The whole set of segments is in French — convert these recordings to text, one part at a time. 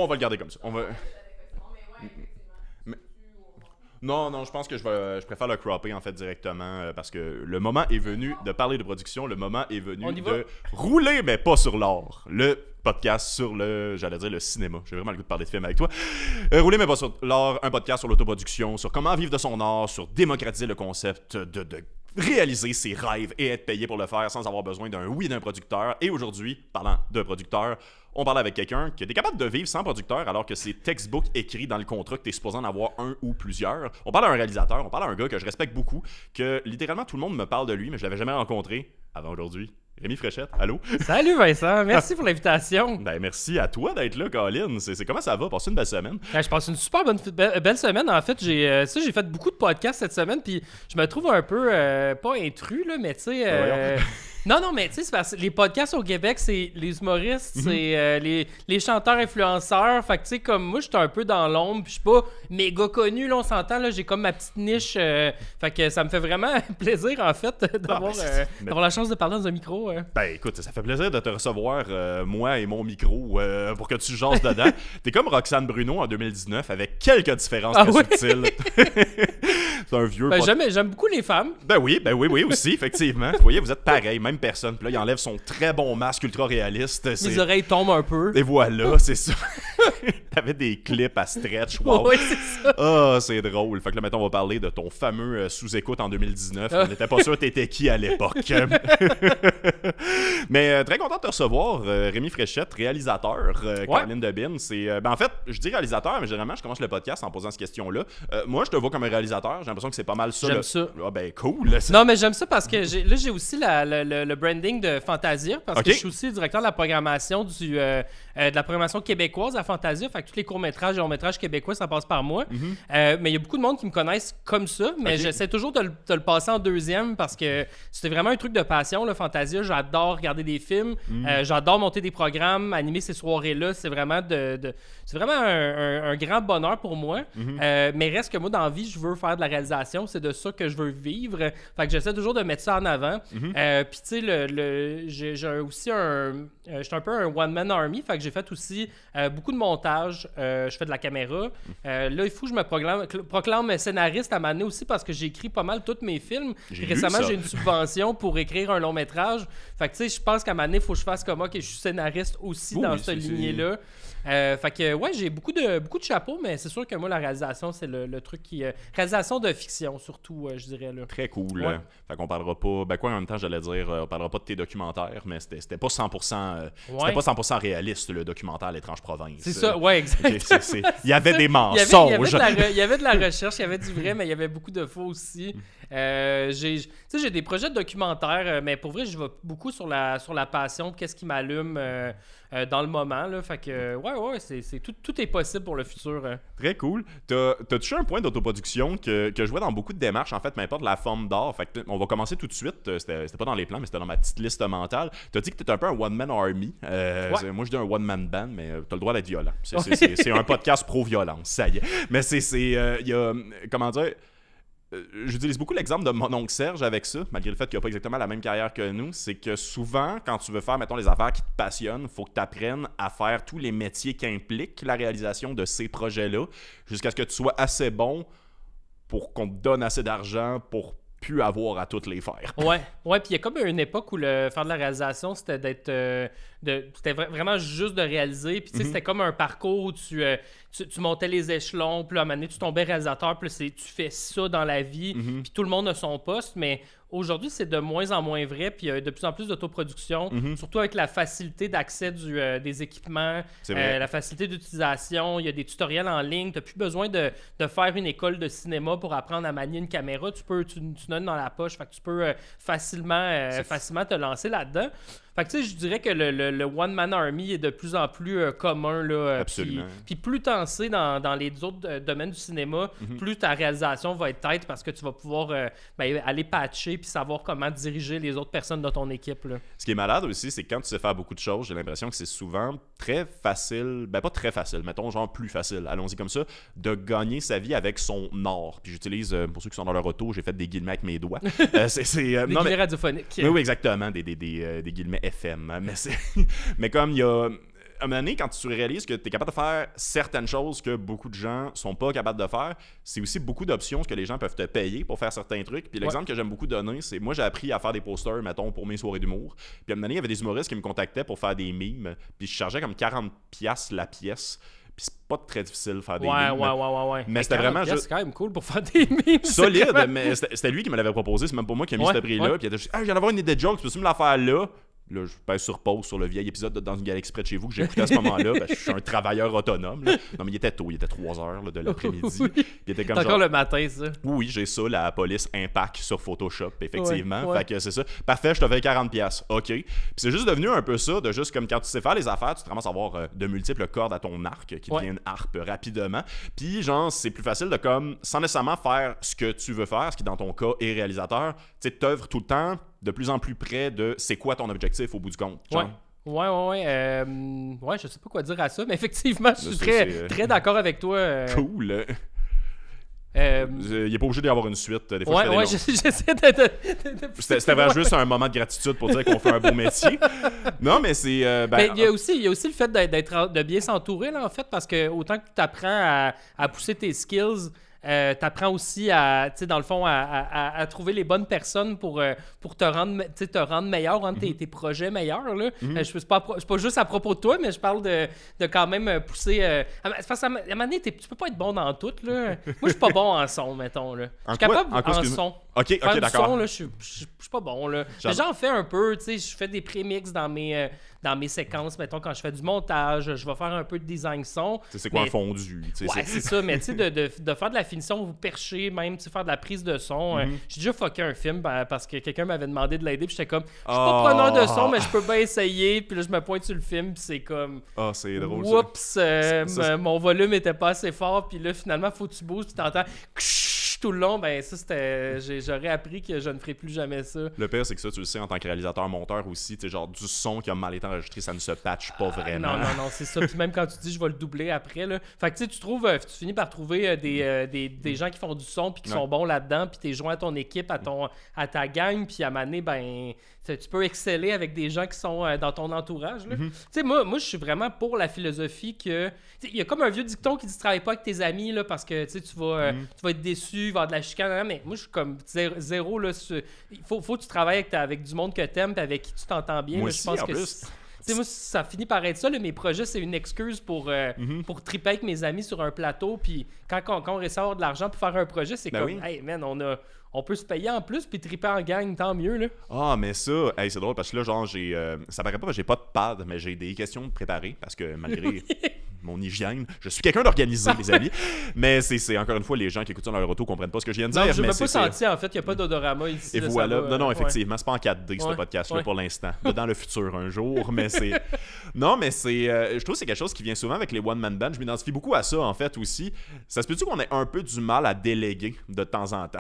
on va le garder comme ça. On va... Non, je pense que je préfère le cropper en fait directement parce que le moment est venu de parler de production, le moment est venu de rouler mais pas sur l'or. Le podcast sur le cinéma. J'ai vraiment le goût de parler de film avec toi. Rouler mais pas sur l'or, un podcast sur l'autoproduction, sur comment vivre de son art, sur démocratiser le concept de réaliser ses rêves et être payé pour le faire sans avoir besoin d'un producteur. Et aujourd'hui, parlant d'un producteur, on parle avec quelqu'un qui est capable de vivre sans producteur alors que c'est textbook écrit dans le contrat que tu es supposé en avoir un ou plusieurs. On parle à un réalisateur, on parle à un gars que je respecte beaucoup, que littéralement tout le monde me parle de lui, mais je l'avais jamais rencontré avant aujourd'hui. Rémi Fréchette, allô? Salut Vincent, merci pour l'invitation. Ben merci à toi d'être là, Colin. C'est comment ça va? Passer une belle semaine? Je passe une super belle semaine. En fait, j'ai fait beaucoup de podcasts cette semaine, puis je me trouve un peu, pas intrus, là, mais tu sais... Non, mais tu sais, c'est parce que les podcasts au Québec, c'est les humoristes, c'est les chanteurs influenceurs. Fait que tu sais, comme moi, j'étais un peu dans l'ombre, puis je suis pas méga connu, là, on s'entend, là, j'ai comme ma petite niche. Fait que ça me fait vraiment plaisir, en fait, d'avoir la chance de parler dans un micro. Ben écoute, ça fait plaisir de te recevoir, moi et mon micro, pour que tu jases dedans. T'es comme Roxane Bruno en 2019, avec quelques différences très subtiles. C'est un vieux... J'aime beaucoup les femmes. Ben oui, aussi, effectivement. Vous voyez, vous êtes pareil, même personne. Puis là, il enlève son très bon masque ultra réaliste. Mes oreilles tombent un peu. Et voilà, c'est ça. T'avais des clips à stretch, wow. Oui, c'est ça. Ah, c'est drôle. Fait que là, maintenant, on va parler de ton fameux sous-écoute en 2019. On n'était pas sûr t'étais qui à l'époque. Mais très content de te recevoir, Rémi Fréchette, réalisateur, Caroline Debine. En fait, je dis réalisateur, mais généralement, je commence le podcast en posant cette question-là. Moi, je te vois comme un réalisateur. J'ai l'impression que c'est pas mal ça. J'aime ça. Ah, ben cool. Non, mais j'aime ça parce que j'ai aussi le branding de Fantasia, parce que je suis aussi directeur de la programmation de la programmation québécoise à Fantasia. Fait que tous les courts-métrages et longs-métrages québécois, ça passe par moi. Mais il y a beaucoup de monde qui me connaissent comme ça, mais j'essaie toujours de le passer en deuxième parce que c'était vraiment un truc de passion, le Fantasia. J'adore regarder des films, j'adore monter des programmes, animer ces soirées-là. C'est vraiment c'est vraiment un grand bonheur pour moi. Mais reste que moi, dans la vie, je veux faire de la réalisation. C'est de ça que je veux vivre. Fait que j'essaie toujours de mettre ça en avant. Puis tu sais, j'ai aussi je suis un peu un one-man army. Fait que j'ai fait aussi beaucoup de montage. Je fais de la caméra. Là, il faut que je me proclame scénariste à m'amener aussi parce que j'écris pas mal tous mes films. Récemment, j'ai une subvention pour écrire un long métrage. Fait que tu sais, je pense qu'à m'amener, il faut que je fasse comme moi, que je suis scénariste aussi dans cette lignée-là. Fait que ouais, j'ai beaucoup de chapeaux, mais c'est sûr que moi, la réalisation, c'est le truc qui... réalisation de fiction, surtout, je dirais. Là. Très cool. Ouais. Fait qu'on parlera pas... Ben quoi, en même temps, j'allais dire, on parlera pas de tes documentaires, mais c'était pas 100%... C'était pas 100% réaliste, le documentaire L'Étrange Province. C'est ça, ouais, exactement. Il y avait des mensonges. Il y avait de la recherche, il y avait du vrai, mais il y avait beaucoup de faux aussi. J'ai des projets de documentaires, mais pour vrai, je vais beaucoup sur la passion, qu'est-ce qui m'allume dans le moment. Là, fait que, ouais, tout est possible pour le futur. Très cool. T'as touché un point d'autoproduction que je vois dans beaucoup de démarches, en fait, peu importe la forme d'art. Fait que on va commencer tout de suite. C'était pas dans les plans, mais c'était dans ma petite liste mentale. T'as dit que t'étais un peu un one-man army. Moi, je dis un one-man band, mais t'as le droit d'être violent. C'est un podcast pro-violence, ça y est. Mais il y a, comment dire... J'utilise beaucoup l'exemple de mon oncle Serge avec ça, malgré le fait qu'il n'a pas exactement la même carrière que nous. C'est que souvent, quand tu veux faire, mettons, les affaires qui te passionnent, il faut que tu apprennes à faire tous les métiers qui impliquent la réalisation de ces projets-là, jusqu'à ce que tu sois assez bon pour qu'on te donne assez d'argent pour plus avoir à toutes les faire. Ouais, puis il y a comme une époque où faire de la réalisation, c'était c'était vraiment juste de réaliser. Puis tu sais, c'était comme un parcours où tu montais les échelons, puis à un moment donné, tu tombais réalisateur, puis tu fais ça dans la vie, puis tout le monde a son poste, mais aujourd'hui, c'est de moins en moins vrai, puis il y a de plus en plus d'autoproduction, surtout avec la facilité d'accès des équipements, la facilité d'utilisation. Il y a des tutoriels en ligne. Tu n'as plus besoin de faire une école de cinéma pour apprendre à manier une caméra. Tu donnes dans la poche, fait que tu peux facilement te lancer là-dedans. Fait que tu sais, je dirais que le One-Man Army est de plus en plus commun. Là, absolument. Puis plus t'en sais dans les autres domaines du cinéma, plus ta réalisation va être tête parce que tu vas pouvoir aller patcher puis savoir comment diriger les autres personnes de ton équipe. Là. Ce qui est malade aussi, c'est que quand tu sais faire beaucoup de choses, j'ai l'impression que c'est souvent très facile, pas très facile, mettons genre plus facile, allons-y comme ça, de gagner sa vie avec son art. Puis j'utilise, pour ceux qui sont dans leur auto, j'ai fait des guillemets avec mes doigts. Des guillemets radiophoniques. Oui, exactement, des guillemets FM. Mais comme il y a... à un moment donné, quand tu réalises que tu es capable de faire certaines choses que beaucoup de gens sont pas capables de faire, c'est aussi beaucoup d'options que les gens peuvent te payer pour faire certains trucs. Puis l'exemple que j'aime beaucoup donner, c'est moi, j'ai appris à faire des posters, mettons, pour mes soirées d'humour. Puis à un moment donné, il y avait des humoristes qui me contactaient pour faire des mimes. Puis je chargeais comme 40$ la pièce. Puis c'est pas très difficile de faire des mimes. Ouais. Mais c'était vraiment juste. C'est quand même cool pour faire des mimes. Solide, mais c'était lui qui me l'avait proposé. C'est même pas moi qui ai mis ce prix-là. Puis il était juste, je viens d'avoir une idée de joke, tu peux-tu me la faire là? Là, je pèse sur pause sur le vieil épisode de Dans une galaxie près de chez vous que j'ai écouté à ce moment-là. Je suis un travailleur autonome. Là. Non, mais il était tôt, il était 3h là, de l'après-midi. Oui. Il était comme c'est encore le matin, ça. Oui, j'ai ça, la police Impact sur Photoshop, effectivement. Fait que c'est ça. Parfait, je te fais 40$. OK. Puis c'est juste devenu un peu ça, de juste comme quand tu sais faire les affaires, tu te ramasses à avoir de multiples cordes à ton arc qui devient une harpe rapidement. Puis genre, c'est plus facile de comme, sans nécessairement faire ce que tu veux faire, ce qui dans ton cas est réalisateur, tu sais, t'œuvres tout le temps de plus en plus près de c'est quoi ton objectif au bout du compte. Genre. Ouais, je sais pas quoi dire à ça, mais effectivement, je suis très d'accord avec toi. Cool. Il n'est pas obligé d'y avoir une suite. Des fois, j'essaie de C'était vraiment juste un moment de gratitude pour dire qu'on fait un beau métier. Non, mais c'est... il y a aussi le fait de bien s'entourer, là, en fait, parce que autant que tu apprends à pousser tes skills... t'apprends aussi à, tu sais, dans le fond, à trouver les bonnes personnes pour te rendre meilleur, rendre tes projets meilleurs. Là. C'est pas juste à propos de toi, mais je parle de quand même pousser... parce qu'à un moment donné, tu peux pas être bon dans tout. Là. Moi, je suis pas bon en son, mettons. Là. Je suis capable en son. OK, d'accord. Son, là, je suis pas bon. Là. Mais j'en fais un peu. Tu sais, je fais des prémix dans mes séquences, mettons, quand je fais du montage, je vais faire un peu de design son. C'est quoi un fondu? Ouais, c'est ça, mais tu sais, de faire de la finition, vous percher, même, tu sais, faire de la prise de son. J'ai déjà fucké un film parce que quelqu'un m'avait demandé de l'aider, puis j'étais comme, je suis pas preneur de son, mais je peux bien essayer, puis là, je me pointe sur le film, puis c'est comme... c'est drôle, oups, mon volume était pas assez fort, puis là, finalement, faut que tu bouges, puis t'entends... tout le long, ben ça, j'aurais appris que je ne ferai plus jamais ça. Le pire, c'est que ça, tu le sais, en tant que réalisateur-monteur aussi, tu sais, genre, du son qui a mal été enregistré, ça ne se patche pas vraiment. Non, c'est ça. Puis même quand tu dis, je vais le doubler après, là. Fait que, tu sais, tu finis par trouver des gens qui font du son, puis qui sont bons là-dedans, puis t'es joint à ton équipe, à ta gang, puis à un moment donné, ben, tu peux exceller avec des gens qui sont dans ton entourage, là. Tu sais, moi, je suis vraiment pour la philosophie que... Il y a comme un vieux dicton qui dit, travaille pas avec tes amis, là, parce que, tu vas être déçu, il va y avoir de la chicane, mais moi, je suis comme zéro, là, il faut que tu travailles avec du monde que t'aimes, puis avec qui tu t'entends bien. Moi là, aussi, je pense en que plus. moi, ça finit par être ça. Là, mes projets, c'est une excuse pour triper avec mes amis sur un plateau. Puis quand on réussit à avoir de l'argent pour faire un projet, c'est hey man, on peut se payer en plus puis triper en gang, tant mieux. Là. Ah, mais ça, c'est drôle parce que là, genre, ça paraît pas, j'ai pas de pad, mais j'ai des questions préparées parce que malgré mon hygiène, je suis quelqu'un d'organisé, les amis. Mais c'est encore une fois, les gens qui écoutent sur leur auto comprennent pas ce que je viens de dire. Non, je m'ai pas senti en fait qu'il n'y a pas d'odorama ici. Et là, voilà. Non, effectivement, c'est pas en 4D ce podcast-là pour l'instant. Dans le futur, un jour, mais c'est. Non, mais je trouve que c'est quelque chose qui vient souvent avec les one-man bands. Je m'identifie beaucoup à ça, en fait, aussi. Ça se peut-tu qu'on ait un peu du mal à déléguer de temps en temps?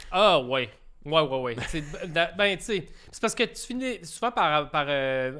Ah, ouais. Ouais. Tu sais, c'est parce que tu finis souvent par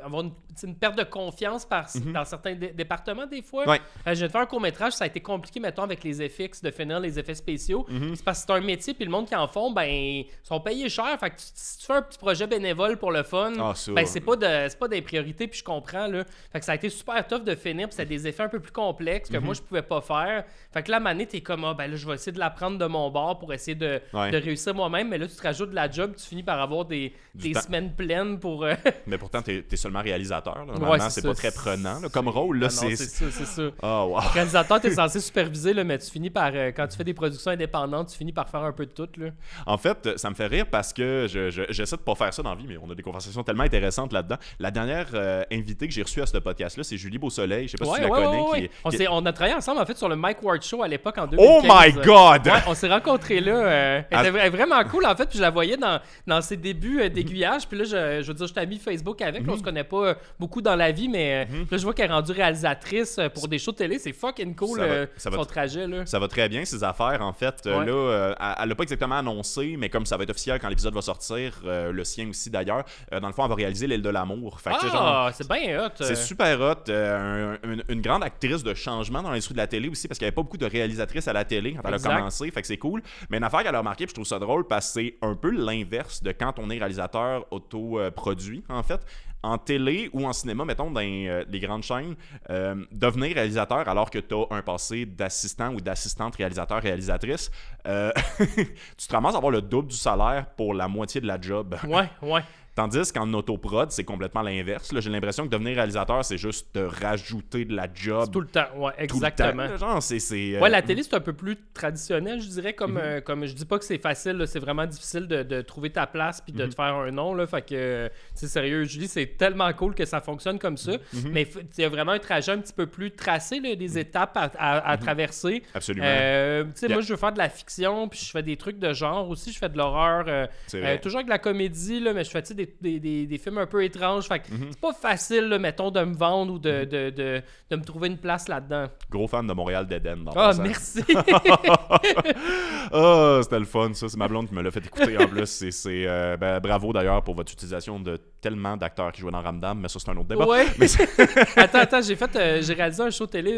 avoir une perte de confiance dans certains départements, des fois. Ouais. Je viens de faire un court-métrage, ça a été compliqué, mettons, avec les FX, de finir les effets spéciaux. C'est parce que c'est un métier, puis le monde qui en font, ben, ils sont payés cher. Fait que si tu fais un petit projet bénévole pour le fun, ben, c'est pas des priorités, puis je comprends, là. Fait que ça a été super tough de finir, puis c'est des effets un peu plus complexes que moi, je pouvais pas faire. Fait que là, à un moment donné, t'es comme, ben là, je vais essayer de l'apprendre de mon bord pour essayer de réussir moi-même, mais là, tu te rajoutes de la job, tu finis par avoir des semaines pleines pour... Mais pourtant, t'es seulement réalisateur. Là. Normalement, c'est pas très prenant. Là. Comme rôle, là, c'est ça. Oh, wow. Réalisateur, t'es censé superviser, là, mais tu finis par... quand tu fais des productions indépendantes, tu finis par faire un peu de tout. Là. En fait, ça me fait rire parce que j'essaie de pas faire ça dans la vie, mais on a des conversations tellement intéressantes là-dedans. La dernière invitée que j'ai reçue à ce podcast-là, c'est Julie Beausoleil. Je sais pas si tu la connais. On a travaillé ensemble, en fait, sur le Mike Ward Show à l'époque, en 2015. Oh my God! Ouais, on s'est rencontrés là. Elle était vraiment cool, en fait, puis je la voyais dans ses débuts d'aiguillage. Puis là, je veux dire, je t'ai mis Facebook avec. Là, on se connaît pas beaucoup dans la vie, mais là, je vois qu'elle est rendue réalisatrice pour des shows de télé. C'est fucking cool, son trajet. Là. Ça va très bien, ses affaires, en fait. Là, elle l'a pas exactement annoncé, mais comme ça va être officiel quand l'épisode va sortir, le sien aussi d'ailleurs, dans le fond, elle va réaliser L'île de l'amour. Fait que, c'est bien hot. C'est super hot. Une grande actrice de changement dans l'industrie de la télé aussi, parce qu'il n'y avait pas beaucoup de réalisatrices à la télé quand elle a commencé. Fait que c'est cool. Mais une affaire qu'elle a remarqué, puis je trouve ça drôle, parce que c'est un peu l'inverse de quand on est réalisateur autoproduit, en fait. en télé ou en cinéma, mettons, dans les grandes chaînes, devenir réalisateur alors que tu as un passé d'assistant ou d'assistante réalisateur-réalisatrice, tu te ramasses à avoir le double du salaire pour la moitié de la job. Ouais. Tandis qu'en autoprod, c'est complètement l'inverse. J'ai l'impression que devenir réalisateur, c'est juste de rajouter de la job. C'est tout le temps, ouais, exactement. Tout le temps, genre, Ouais, la télé, c'est un peu plus traditionnel, je dirais. Comme je dis pas que c'est facile, là, c'est vraiment difficile de trouver ta place puis de te faire un nom. Là, fait que, c'est sérieux, Julie, c'est tellement cool que ça fonctionne comme ça. Mais il y a vraiment un trajet un petit peu plus tracé, là, des étapes à traverser. Absolument. Moi, je veux faire de la fiction, puis je fais des trucs de genre aussi. Je fais de l'horreur. Toujours avec de la comédie, là, mais je fais des films un peu étranges. Fait que c'est pas facile, là, mettons, de me vendre ou de me trouver une place là-dedans. Gros fan de Montréal d'Éden. Merci! C'était le fun, ça. C'est ma blonde qui me l'a fait écouter en plus. Bravo d'ailleurs pour votre utilisation de tellement d'acteurs qui jouaient dans Ramdam, mais ça, c'est un autre débat. Ouais. Attends, j'ai réalisé un show télé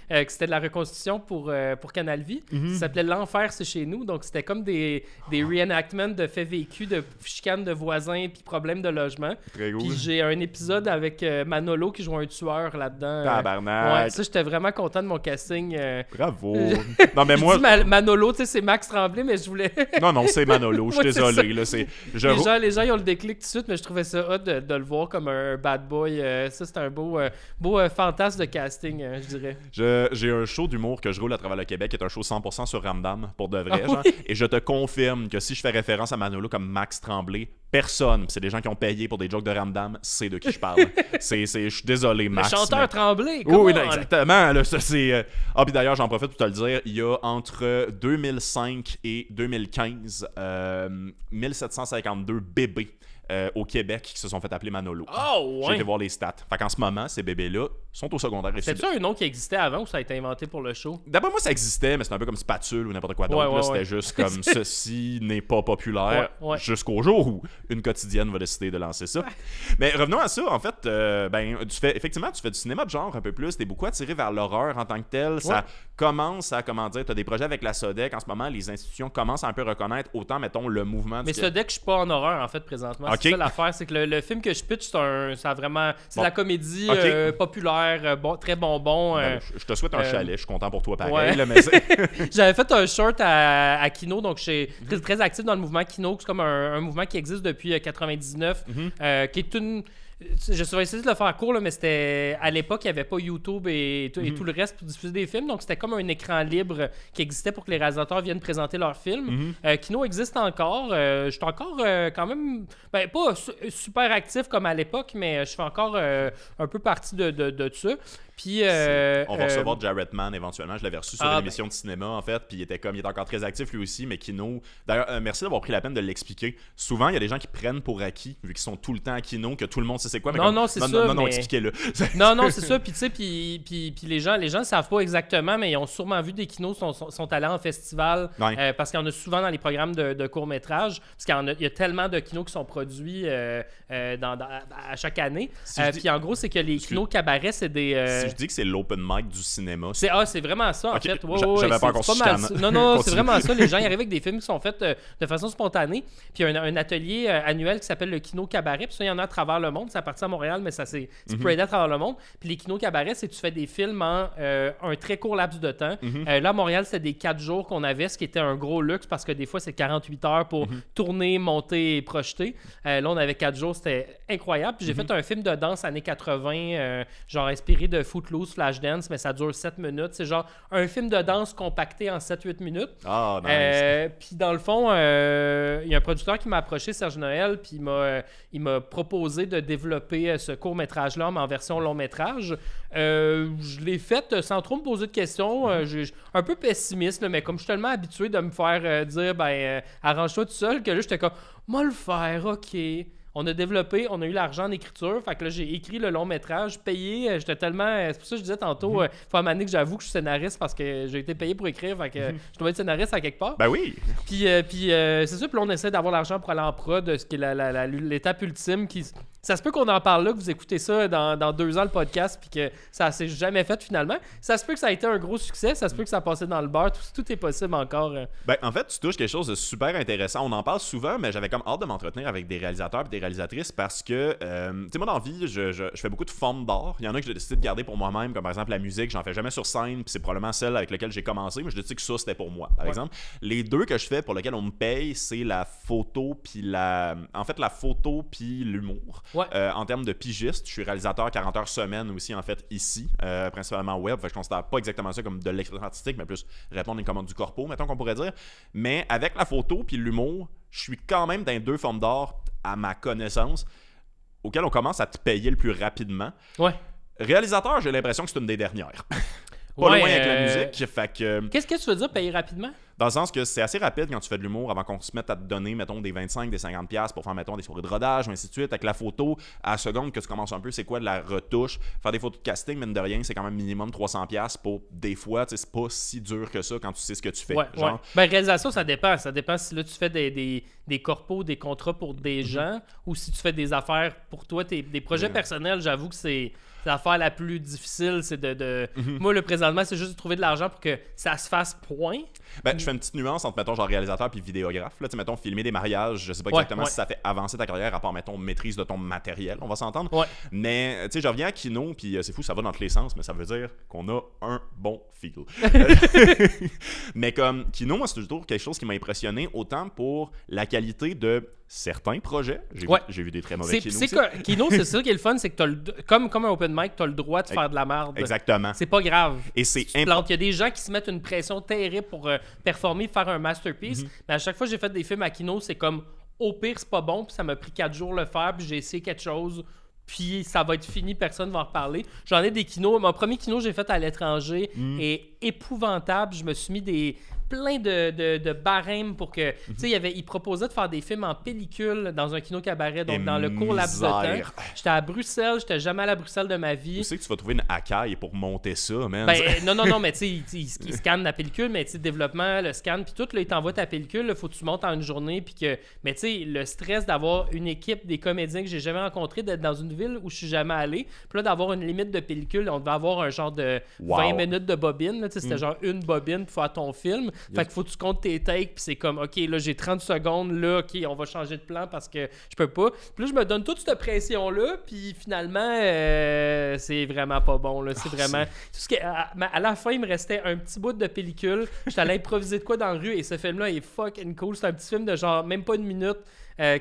que c'était de la reconstitution pour Canal Vie. Ça s'appelait L'Enfer, c'est chez nous. Donc, c'était comme des reenactments de faits vécus, de chicanes de voisins puis problèmes de logement. Très cool. Puis j'ai un épisode avec Manolo qui joue un tueur là-dedans. Tabarnak! Ouais, ça, j'étais vraiment content de mon casting. Bravo! Non, mais moi... Manolo, tu sais, c'est Max Tremblay, mais je voulais... non, c'est Manolo, je suis désolé. Là, les gens, ils ont le déclic tout de suite, mais je trouvais ça hot de le voir comme un bad boy. Ça, c'est un beau fantasme de casting, je dirais. J'ai un show d'humour que je roule à travers le Québec, qui est un show 100% sur Ramdam, pour de vrai. Genre, et je te confirme que si je fais référence à Manolo comme Max Tremblay, personne, c'est des gens qui ont payé pour des jokes de Ramdam, c'est de qui je parle. Je suis désolé, Max. Le chanteur Tremblay, oui, exactement. Là, ça, c'est... puis d'ailleurs, j'en profite pour te le dire, il y a entre 2005 et 2015, 1752 bébés au Québec qui se sont fait appeler Manolo. Oh, ouais. J'ai été voir les stats. Fait qu'en ce moment, ces bébés-là sont au secondaire. C'est-tu un nom qui existait avant ou ça a été inventé pour le show? D'abord, moi, ça existait, mais c'était un peu comme Spatule ou n'importe quoi d'autre. C'était juste comme ceci n'est pas populaire jusqu'au jour où une quotidienne va décider de lancer ça. Mais revenons à ça. En fait, tu fais du cinéma de genre un peu plus. T'es beaucoup attiré vers l'horreur en tant que tel. Ça commence à, t'as des projets avec la Sodec. En ce moment, les institutions commencent à un peu reconnaître autant, mettons, le mouvement. Mais Sodec, je suis pas en horreur, en fait, présentement. C'est ça l'affaire, c'est que le film que je pitch, c'est de la comédie populaire, très bonbon. Je te souhaite un chalet, je suis content pour toi pareil. Là, mais j'avais fait un short à Kino, donc je suis très actif dans le mouvement Kino, c'est comme un mouvement qui existe depuis 99, qui est une... Je vais essayer de le faire court, là, mais c'était à l'époque, il n'y avait pas YouTube et tout le reste pour diffuser des films. Donc, c'était comme un écran libre qui existait pour que les réalisateurs viennent présenter leurs films. Kino existe encore. Je suis encore quand même, pas super actif comme à l'époque, mais je fais encore un peu partie de ça. Puis, on va recevoir Jared Mann éventuellement. Je l'avais reçu sur une émission de cinéma, en fait. Puis il était encore très actif lui aussi. Mais Kino. D'ailleurs, merci d'avoir pris la peine de l'expliquer. Souvent, il y a des gens qui prennent pour acquis, vu qu'ils sont tout le temps à Kino, que tout le monde sait c'est quoi. Mais non, expliquez-le. non, c'est ça. Puis tu sais, puis les gens ne savent pas exactement, mais ils ont sûrement vu des Kinos sont allés en festival. Parce qu'il y en a souvent dans les programmes de court-métrage. Parce qu'il y a tellement de Kinos qui sont produits à chaque année. Puis en gros, c'est que les Kinos cabarets, c'est des. Je dis que c'est l'open mic du cinéma. C'est vraiment ça, en fait. J'avais pas encore Non, c'est vraiment ça. Les gens y arrivent avec des films qui sont faits de façon spontanée. Puis il y a un atelier annuel qui s'appelle le Kino Cabaret. Puis ça, il y en a à travers le monde. Ça appartient à Montréal, mais ça s'est spreadé à travers le monde. Puis les Kino Cabaret, c'est que tu fais des films en un très court laps de temps. Là, à Montréal, c'était des 4 jours qu'on avait, ce qui était un gros luxe parce que des fois, c'est 48 heures pour tourner, monter et projeter. Là, on avait 4 jours. C'était incroyable. Puis j'ai fait un film de danse années 80, genre inspiré de Footloose, Flashdance, mais ça dure 7 minutes. C'est genre un film de danse compacté en 7-8 minutes. Ah, nice. Puis dans le fond, il y a un producteur qui m'a approché, Serge Noël, puis il m'a proposé de développer ce court-métrage-là, mais en version long-métrage. Je l'ai fait sans trop me poser de questions. Un peu pessimiste, là, mais comme je suis tellement habitué de me faire dire arrange-toi tout seul, que là, j'étais comme moi le faire, ok. On a développé, on a eu l'argent en écriture. Fait que là, j'ai écrit le long métrage, payé. J'étais tellement. C'est pour ça que je disais tantôt, faut à m'amener que j'avoue que je suis scénariste parce que j'ai été payé pour écrire. Fait que je dois être scénariste à quelque part. Ben oui. Puis c'est ça. Puis là, on essaie d'avoir l'argent pour aller en prod, ce qui est l'étape ultime. Ça se peut qu'on en parle là, que vous écoutez ça dans 2 ans le podcast, puis que ça s'est jamais fait finalement. Ça se peut que ça a été un gros succès, ça se peut que ça a passé dans le beurre, tout est possible encore. Ben, en fait, tu touches quelque chose de super intéressant. On en parle souvent, mais j'avais comme hâte de m'entretenir avec des réalisateurs et des réalisatrices parce que, tu sais, moi dans la vie, je fais beaucoup de formes d'art. Il y en a que j'ai décidé de garder pour moi-même, comme par exemple la musique, j'en fais jamais sur scène, puis c'est probablement celle avec laquelle j'ai commencé, mais je dis que ça c'était pour moi. Par exemple, les 2 que je fais pour lesquels on me paye, c'est la photo puis la photo puis l'humour. En termes de pigiste, je suis réalisateur 40 heures semaine aussi en fait ici, principalement web. Fait que je considère pas exactement ça comme de l'expression artistique, mais plus répondre à une commande du corpo, mettons qu'on pourrait dire. Mais avec la photo puis l'humour, je suis quand même dans 2 formes d'art à ma connaissance auxquelles on commence à te payer le plus rapidement. Réalisateur, j'ai l'impression que c'est une des dernières. Pas loin avec la musique. Fait que... Qu'est-ce que tu veux dire payer rapidement? Dans le sens que c'est assez rapide quand tu fais de l'humour avant qu'on se mette à te donner, mettons, des 25, des 50$ pour faire, mettons, des soirées de rodage, ou ainsi de suite. Avec la photo, à la seconde que tu commences un peu, c'est quoi de la retouche. Faire des photos de casting, mine de rien, c'est quand même minimum 300$ pour des fois. Tu sais, c'est pas si dur que ça quand tu sais ce que tu fais. Genre... Ben, réalisation, ça dépend. Ça dépend si là, tu fais des corpos, des contrats pour des gens, ou si tu fais des affaires pour toi, des projets personnels. J'avoue que c'est l'affaire la plus difficile, c'est Moi, le présentement, c'est juste de trouver de l'argent pour que ça se fasse point. Ben, je fais une petite nuance entre, mettons, genre réalisateur puis vidéographe. Là, tu sais, mettons, filmer des mariages, je sais pas exactement si ça fait avancer ta carrière, à part, mettons, maîtrise de ton matériel, on va s'entendre. Mais, tu sais, je reviens à Kino, puis c'est fou, ça va dans tous les sens, mais ça veut dire qu'on a un bon feel. Mais comme Kino, moi, c'est toujours quelque chose qui m'a impressionné, autant pour la qualité de certains projets. J'ai vu des très mauvais Kino. Kino, c'est ça qui est le fun, c'est que comme un open mic, tu as le droit de faire de la merde. Exactement. C'est pas grave. Et c'est Il y a des gens qui se mettent une pression terrible pour performer, faire un masterpiece. Mais à chaque fois que j'ai fait des films à Kino, c'est comme au pire, c'est pas bon, puis ça m'a pris 4 jours le faire, puis j'ai essayé quelque chose, puis ça va être fini, personne va en reparler. J'en ai des kinos. Mon premier kino que j'ai fait à l'étranger est épouvantable. Je me suis mis plein de barèmes pour que... Tu sais, il proposait de faire des films en pellicule dans un kino cabaret, donc dans le court laps de temps. J'étais à Bruxelles, j'étais jamais allé à Bruxelles de ma vie. Tu sais que tu vas trouver une Akai pour monter ça, man. Ben, non, mais tu sais, il scanne la pellicule, mais tu sais, développement, le scan, puis tout, là, il t'envoie ta pellicule, il faut que tu montes en une journée, puis que... Mais tu sais, le stress d'avoir une équipe, des comédiens que j'ai jamais rencontrés, d'être dans une ville où je suis jamais allé, puis là, d'avoir une limite de pellicule, on devait avoir un genre de 20 minutes de bobine, là, tu sais, c'était genre une bobine pour faire ton film. Fait qu'il faut que tu comptes tes takes, puis c'est comme, OK, là, j'ai 30 secondes, là, OK, on va changer de plan parce que je peux pas. Puis là, je me donne toute cette pression-là, puis finalement, c'est vraiment pas bon, là. C'est vraiment... À la fin, il me restait un petit bout de pellicule. J'étais allé improviser de quoi dans la rue, et ce film-là est fucking cool. C'est un petit film de genre, même pas une minute,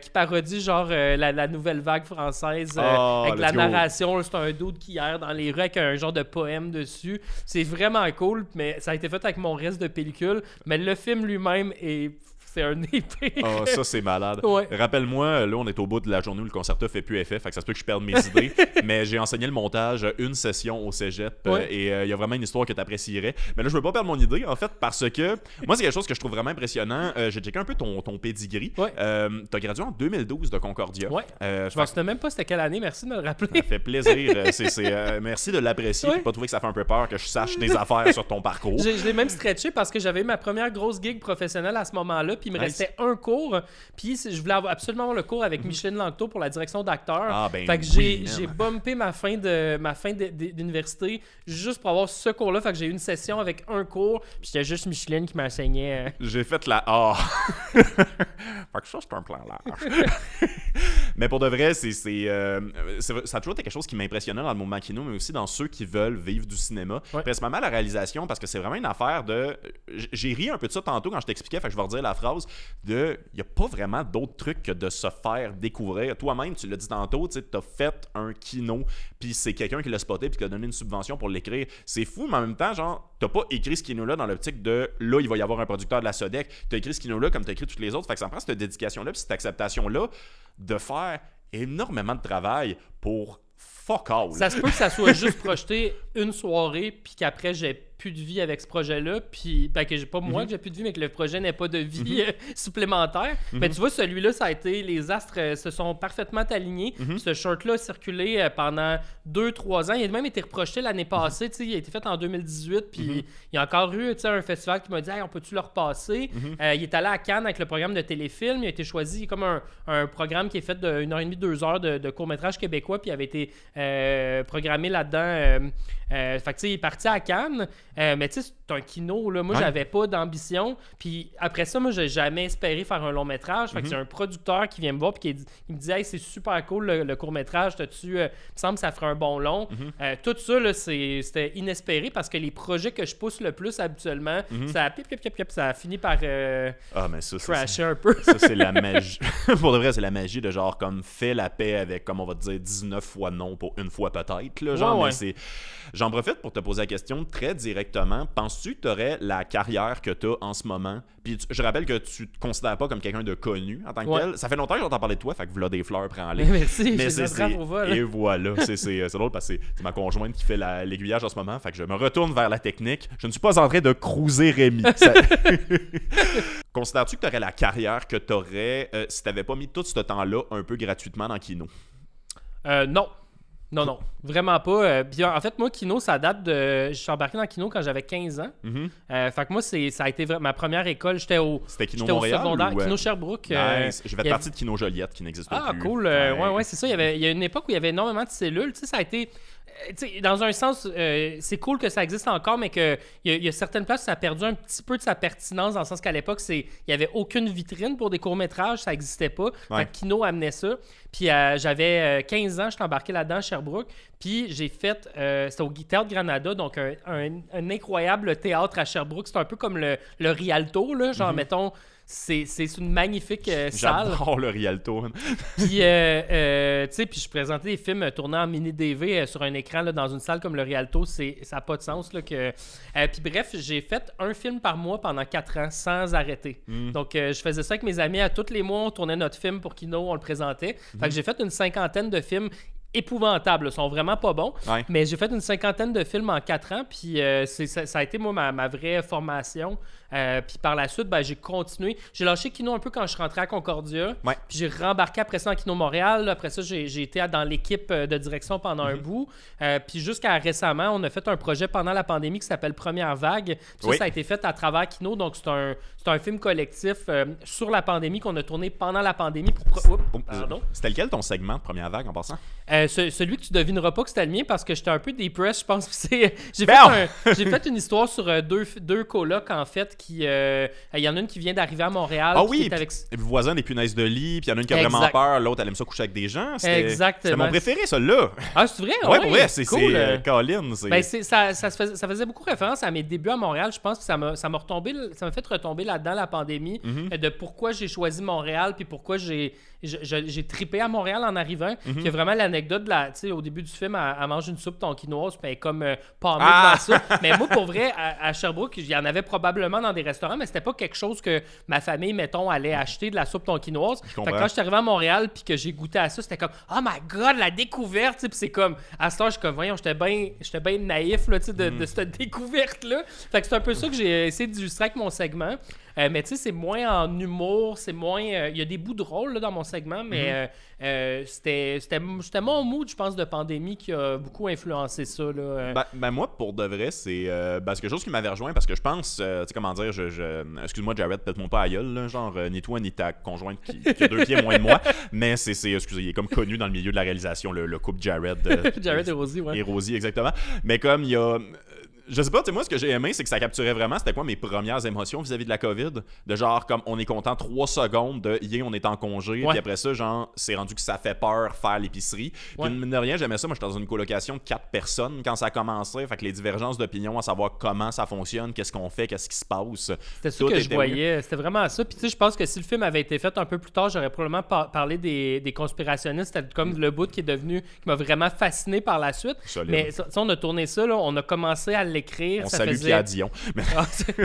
qui parodie genre la nouvelle vague française avec la narration. C'est un dude qui erre dans les rues avec un genre de poème dessus. C'est vraiment cool, mais ça a été fait avec mon reste de pellicule. Mais le film lui-même c'est un épée. Oh, ça, c'est malade. Rappelle-moi, là, on est au bout de la journée où le concerto fait plus effet, fait que ça se peut que je perde mes idées, mais j'ai enseigné le montage une session au cégep, et il y a vraiment une histoire que tu apprécierais. Mais là, je veux pas perdre mon idée, en fait, parce que moi, c'est quelque chose que je trouve vraiment impressionnant. J'ai checké un peu ton pedigree. T'as gradué en 2012 de Concordia. Je me souviens même pas c'était quelle année, merci de me le rappeler. Ça fait plaisir. Merci de l'apprécier, et pas trouver que ça fait un peu peur que je sache des affaires sur ton parcours. Je l'ai même stretché parce que j'avais eu ma première grosse gig professionnelle à ce moment-là, puis il me restait un cours, puis je voulais absolument avoir le cours avec Micheline Langto pour la direction d'acteur. Fait que j'ai bumpé ma fin d'université juste pour avoir ce cours-là. Fait que j'ai eu une session avec un cours, puis c'était juste Micheline qui m'enseignait. J'ai fait la fait que ça, c'est un plan large. Mais pour de vrai, ça a toujours été quelque chose qui m'impressionnait dans le mouvement kino, mais aussi dans ceux qui veulent vivre du cinéma. Principalement la réalisation, parce que c'est vraiment une affaire de... J'ai ri un peu de ça tantôt quand je t'expliquais, fait que je vais redire la phrase il n'y a pas vraiment d'autres trucs que de se faire découvrir. Toi-même, tu l'as dit tantôt, tu as fait un kino, puis c'est quelqu'un qui l'a spoté puis qui a donné une subvention pour l'écrire. C'est fou, mais en même temps, genre, t'as pas écrit ce kino-là dans l'optique de là, il va y avoir un producteur de la Sodec. T'as écrit ce kino-là comme t'as écrit toutes les autres. Fait que ça prend cette dédication-là puis cette acceptation-là de faire énormément de travail pour fuck all. Ça se peut que ça soit juste projeté une soirée puis qu'après j'ai plus de vie avec ce projet-là, puis ben, que j'ai pas moi que j'ai plus de vie, mais que le projet n'ait pas de vie supplémentaire. Mais tu vois, celui-là, ça a été, les astres se sont parfaitement alignés. Ce short-là a circulé pendant 2-3 ans. Il a même été reproché l'année passée, il a été fait en 2018, puis il y a encore eu un festival qui m'a dit hey, on peut-tu le repasser? Il est allé à Cannes avec le programme de téléfilm, il a été choisi comme un programme qui est fait de 1h30, 2 heures de court-métrage québécois, puis il avait été programmé là-dedans. Fait que il est parti à Cannes, mais tu sais, c'est un kino, là. Moi, j'avais pas d'ambition. Puis après ça, moi, j'ai jamais espéré faire un long-métrage. Fait que c'est un producteur qui vient me voir puis qui me dit hey, c'est super cool le court-métrage, il me semble que ça ferait un bon long. Tout ça, là, c'était inespéré parce que les projets que je pousse le plus habituellement, ça a fini par crasher un peu. Ça, c'est la magie. Pour de vrai, c'est la magie de genre comme fais la paix avec, comme on va dire, 19 fois non pour une fois peut-être. Là, genre, mais c'est... J'en profite pour te poser la question très directement. Penses-tu que tu aurais la carrière que tu as en ce moment? Puis je rappelle que tu te considères pas comme quelqu'un de connu en tant que tel. Ça fait longtemps que j'entends parler de toi, fait que voilà des fleurs, prends-les. Merci, mais c'est et voilà, c'est drôle parce que c'est ma conjointe qui fait l'aiguillage en ce moment, fait que je me retourne vers la technique. Je ne suis pas en train de cruiser Rémi. Considères-tu que tu aurais la carrière que tu aurais si tu n'avais pas mis tout ce temps-là un peu gratuitement dans Kino? Non. Non, vraiment pas. Puis en fait, moi, Kino, ça date de... Je suis embarqué dans Kino quand j'avais 15 ans. Fait que moi, ça a été ma première école. C'était au Montréal, secondaire. Ou... Kino Sherbrooke. Nice. J'ai fait partie de Kino Joliette qui n'existe plus. Ah, cool. Ouais, c'est ça. Il y a une époque où il y avait énormément de cellules. Tu sais, ça a été... dans un sens, c'est cool que ça existe encore, mais qu'il y a certaines places où ça a perdu un petit peu de sa pertinence, dans le sens qu'à l'époque, il n'y avait aucune vitrine pour des courts-métrages, ça n'existait pas. Fait que Kino amenait ça. Puis j'avais 15 ans, j'étais embarqué là-dedans à Sherbrooke. Puis j'ai fait, c'était au Théâtre Granada, donc un incroyable théâtre à Sherbrooke. C'est un peu comme le Rialto, là, genre, mettons... C'est une magnifique salle. J'adore le Rialto. Puis, tu sais, puis je présentais des films tournés en mini-DV sur un écran là, dans une salle comme le Rialto. Ça n'a pas de sens. Là, que... puis bref, j'ai fait un film par mois pendant 4 ans sans arrêter. Donc, je faisais ça avec mes amis. À tous les mois, on tournait notre film pour Kino, on le présentait. Fait que j'ai fait une 50aine de films épouvantables, ils sont vraiment pas bons, mais j'ai fait une 50aine de films en 4 ans, puis ça a été moi ma vraie formation. Puis par la suite, j'ai continué. J'ai lâché Kino un peu quand je suis rentré à Concordia, puis j'ai rembarqué après ça en Kino Montréal. Après ça, j'ai été dans l'équipe de direction pendant un bout. Puis jusqu'à récemment, on a fait un projet pendant la pandémie qui s'appelle Première Vague. Puis ça a été fait à travers Kino, donc c'est un film collectif sur la pandémie qu'on a tourné pendant la pandémie. Pardon. C'était lequel ton segment de Première Vague en passant? Celui que tu devineras pas que c'était le mien parce que j'étais un peu depressed, je pense. J'ai fait une histoire sur deux colocs, en fait, qui... Il y en a une qui vient d'arriver à Montréal. Ah oui, avec... le voisin des punaises de lit, puis il y en a une qui a vraiment peur, l'autre, elle aime ça coucher avec des gens. Exactement. C'était mon préféré, celui-là. Ah, c'est vrai? Ouais, pour vrai, c'est cool. Colin. Ça faisait beaucoup référence à mes débuts à Montréal. Je pense que ça m'a fait retomber là-dedans, la pandémie, de pourquoi j'ai choisi Montréal, puis pourquoi j'ai trippé à Montréal en arrivant. Il y a vraiment l'anecdote au début du film, elle mange une soupe tonkinoise, puis elle est comme palmée devant ça. Mais moi, pour vrai, à Sherbrooke, il y en avait probablement dans des restaurants, mais c'était pas quelque chose que ma famille, mettons, allait acheter de la soupe tonkinoise. Fait que quand je suis arrivé à Montréal, puis que j'ai goûté à ça, c'était comme oh my god, la découverte. Puis c'est comme, à ce temps, je suis comme, voyons, j'étais bien naïf là, de cette découverte-là. Fait que c'est un peu ça que j'ai essayé d'illustrer avec mon segment. Mais tu sais, c'est moins en humour, c'est moins... Il y a des bouts drôles là, dans mon segment, mais c'était mon mood, je pense, de pandémie qui a beaucoup influencé ça. Là. Moi, pour de vrai, c'est quelque chose qui m'avait rejoint, parce que je pense, tu sais, comment dire, excuse-moi, Jared, peut-être pas à gueule, là, genre, ni toi, ni ta conjointe qui a 2 pieds moins de moi, mais excusez, il est comme connu dans le milieu de la réalisation, le couple Jared. Jared et Rosie, ouais. Et Rosie, exactement. Mais comme il y a... Je sais pas, tu sais, moi, ce que j'ai aimé, c'est que ça capturait vraiment, c'était quoi mes premières émotions vis-à-vis de la COVID? De genre, comme, on est content 3 secondes de « on est en congé », puis après ça, genre, c'est rendu que ça fait peur faire l'épicerie. Puis mine de rien, j'aimais ça, moi, j'étais dans une colocation de 4 personnes quand ça a commencé, fait que les divergences d'opinion à savoir comment ça fonctionne, qu'est-ce qu'on fait, qu'est-ce qui se passe. C'était ça que je voyais, c'était vraiment ça. Puis tu sais, je pense que si le film avait été fait un peu plus tard, j'aurais probablement parlé des conspirationnistes. C'était comme le bout qui m'a vraiment fasciné par la suite. Solide. Mais on a tourné ça, là, on a commencé à l'écrire. On salue Pierre Dion.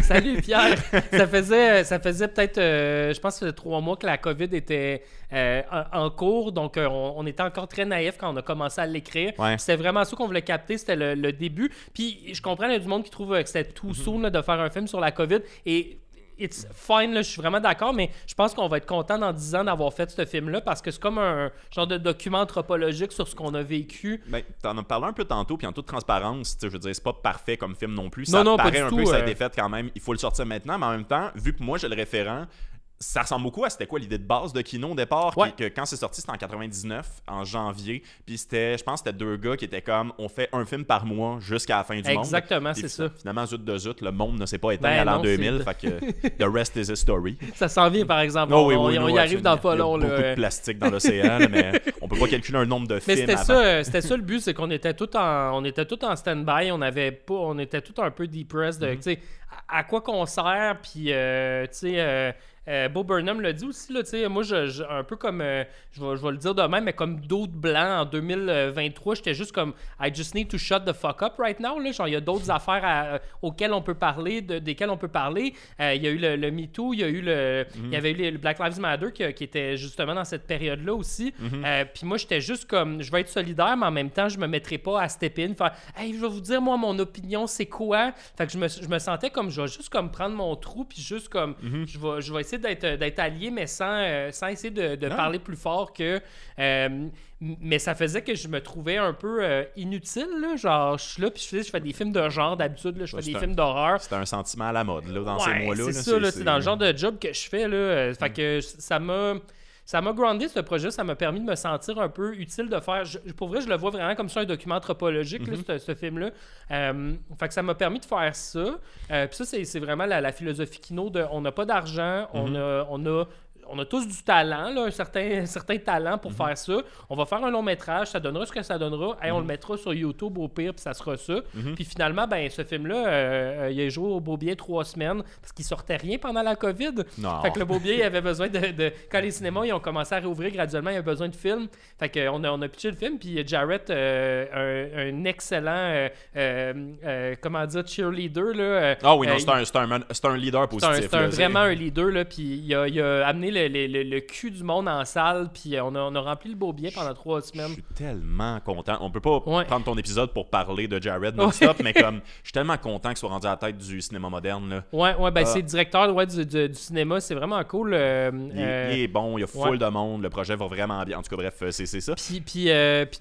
Salut Pierre! ça faisait peut-être, je pense que ça faisait 3 mois que la COVID était en cours, donc on était encore très naïfs quand on a commencé à l'écrire. Ouais. C'était vraiment ça qu'on voulait capter, c'était le début. Puis je comprends, il y a du monde qui trouve que c'était too soon là, de faire un film sur la COVID, et it's fine, là, je suis vraiment d'accord, mais je pense qu'on va être content dans 10 ans d'avoir fait ce film-là parce que c'est comme un genre de document anthropologique sur ce qu'on a vécu. Ben, t'en as parlé un peu tantôt, puis en toute transparence, je veux dire, c'est pas parfait comme film non plus. Non, Paraît pas un du peu tout, que ça a été fait quand même. Il faut le sortir maintenant, mais en même temps, vu que moi j'ai le référent, ça ressemble beaucoup à c'était quoi l'idée de base de Kino au départ, que quand c'est sorti, c'était en 99, en janvier. Puis c'était, je pense que c'était 2 gars qui étaient comme, on fait un film par mois jusqu'à la fin du monde. Exactement, c'est ça. Finalement, zut de zut, le monde ne s'est pas éteint à l'an 2000, fait que the rest is a story. Ça s'en vient, par exemple. Oh, on y arrive dans pas long. Il y a beaucoup de plastique dans l'océan, mais on peut pas calculer un nombre de films. Mais c'était ça le but, c'est qu'on était tous en stand-by, on était tous un peu depressed de, tu sais, à quoi qu'on sert, puis, tu sais... Bo Burnham l'a dit aussi, là, moi, un peu comme, je vais le dire de même, mais comme d'autres blancs en 2023, j'étais juste comme, I just need to shut the fuck up right now. Là. Genre, il y a d'autres affaires auxquelles on peut parler, desquelles on peut parler. Il y a eu le MeToo, il y avait eu le Black Lives Matter qui était justement dans cette période-là aussi. Puis moi, j'étais juste comme, je vais être solidaire, mais en même temps, je me mettrais pas à step in, faire, hey, je vais vous dire, moi, mon opinion, c'est quoi? Fait que je me sentais comme, je vais juste comme prendre mon trou, puis juste comme, je vais essayer d'être allié, mais sans essayer de parler plus fort que... mais ça faisait que je me trouvais un peu inutile, là. Genre, je suis là, puis je fais des films de genre d'habitude, là, je fais des films d'horreur. C'était un sentiment à la mode, là, dans ces mois-là. C'est ça, là, c'est dans le genre de job que je fais, là. Fait que ça m'a groundé, ce projet. Ça m'a permis de me sentir un peu utile de faire... pour vrai, je le vois vraiment comme ça, un document anthropologique, là, ce film-là. Fait que ça m'a permis de faire ça. Puis ça, c'est vraiment la philosophie Kino de... On n'a pas d'argent, on a tous du talent, là, un certain talent pour faire ça. On va faire un long métrage, ça donnera ce que ça donnera. Hey, on le mettra sur YouTube au pire, puis ça sera ça. Puis finalement, ben ce film-là, il a joué au Beaubien 3 semaines parce qu'il sortait rien pendant la COVID. Non. Fait que le Beaubien, il avait besoin de... Quand les cinémas ils ont commencé à réouvrir graduellement, il avait besoin de films. Fait qu'on a pitché le film, puis Jarrett, un excellent, comment dire, cheerleader. Là, ah oui, non, c'est un leader positif. C'est vraiment un leader, là, puis il a amené le cul du monde en salle, puis on a rempli le Beaubien pendant 3 semaines. Je suis tellement content. On peut pas prendre ton épisode pour parler de Jared non-stop, mais comme je suis tellement content qu'il soit rendu à la tête du cinéma moderne. Là. Ouais, ben c'est le directeur du cinéma, c'est vraiment cool. Il est bon, il y a full de monde, le projet va vraiment bien. En tout cas, bref, c'est ça. Puis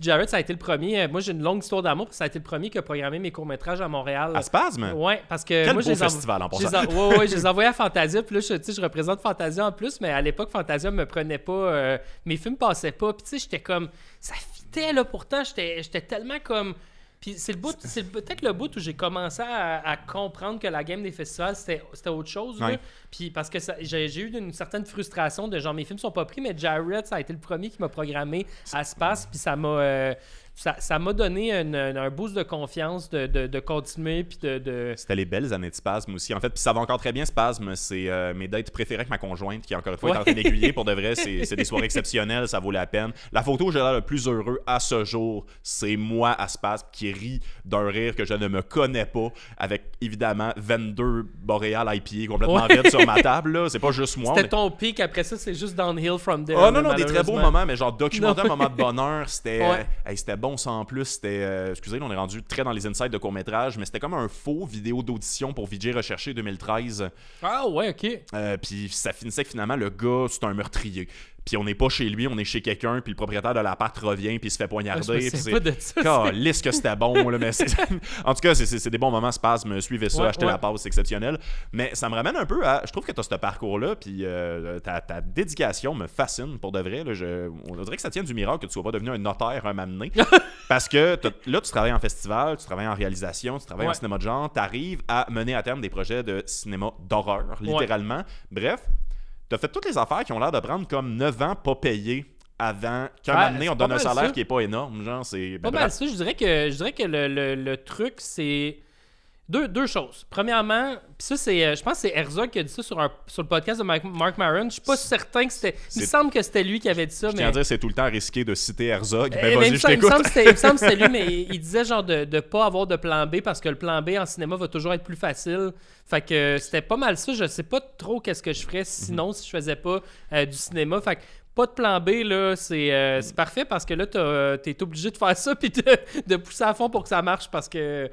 Jared, ça a été le premier. Moi, j'ai une longue histoire d'amour, parce que ça a été le premier qui a programmé mes courts-métrages à Montréal. À Spasme? Ouais, parce que quel moi, beau festival en passant. Je les envoyais à Fantasia, puis là, je représente Fantasia en plus, mais à l'époque, Fantasia me prenait pas, mes films passaient pas, puis tu sais, j'étais comme, ça fitait là, pourtant, j'étais tellement comme, puis c'est peut-être le bout où j'ai commencé à comprendre que la game des festivals, c'était autre chose, là. Puis parce que j'ai eu une certaine frustration de genre, mes films sont pas pris, mais Jared, ça a été le premier qui m'a programmé à Space, puis ça m'a donné un boost de confiance de continuer. Puis C'était les belles années de Spasme aussi. En fait, puis ça va encore très bien, Spasme. C'est mes dates préférées avec ma conjointe qui, encore une fois, est en train d'aiguiller. Pour de vrai, c'est des soirées exceptionnelles. Ça vaut la peine. La photo où j'ai l'air le plus heureux à ce jour, c'est moi à Spasme qui rit d'un rire que je ne me connais pas, avec évidemment 22 Boréal IPA complètement vides sur ma table. Là. C'est pas juste moi. C'était ton pic. Après ça, c'est juste downhill from there. Oh non, des très beaux moments, mais genre documenter un moment de bonheur, c'était bon ça en plus, c'était excusez, on est rendu très dans les insights de court-métrage, mais c'était comme un faux vidéo d'audition pour VJ Recherché 2013. Ah ouais, ok. Puis ça finissait que finalement le gars, c'est un meurtrier. Puis on n'est pas chez lui, on est chez quelqu'un, puis le propriétaire de l'appart revient, puis il se fait poignarder. C'est pas de ça. Calisse que c'était bon, là, mais en tout cas, c'est des bons moments, Spasme, suivez ça, achetez la pause, c'est exceptionnel. Mais ça me ramène un peu à, je trouve que tu as ce parcours-là, puis ta dédication me fascine, pour de vrai. Là, on dirait que ça tient du miracle que tu sois pas devenu un notaire un moment donné. Parce que là, tu travailles en festival, tu travailles en réalisation, tu travailles en cinéma de genre, tu arrives à mener à terme des projets de cinéma d'horreur, littéralement. Bref, t'as fait toutes les affaires qui ont l'air de prendre comme 9 ans pas payés avant qu'un moment donné, on donne un salaire qui est pas énorme. Genre, c'est pas mal ça. Je dirais que le truc, c'est... Deux choses. Premièrement, puis ça, je pense que c'est Herzog qui a dit ça sur le podcast de Marc Maron. Je suis pas certain que c'était... Il me semble que c'était lui qui avait dit ça. Je tiens à dire, c'est tout le temps risqué de citer Herzog. Vas-y, je t'écoute. Il me semble que c'était lui, mais il disait genre de pas avoir de plan B parce que le plan B en cinéma va toujours être plus facile. Fait que c'était pas mal ça. Je sais pas trop qu'est-ce que je ferais sinon si je faisais pas du cinéma. Fait que pas de plan B, là, c'est parfait parce que là, t'es obligé de faire ça puis de pousser à fond pour que ça marche parce que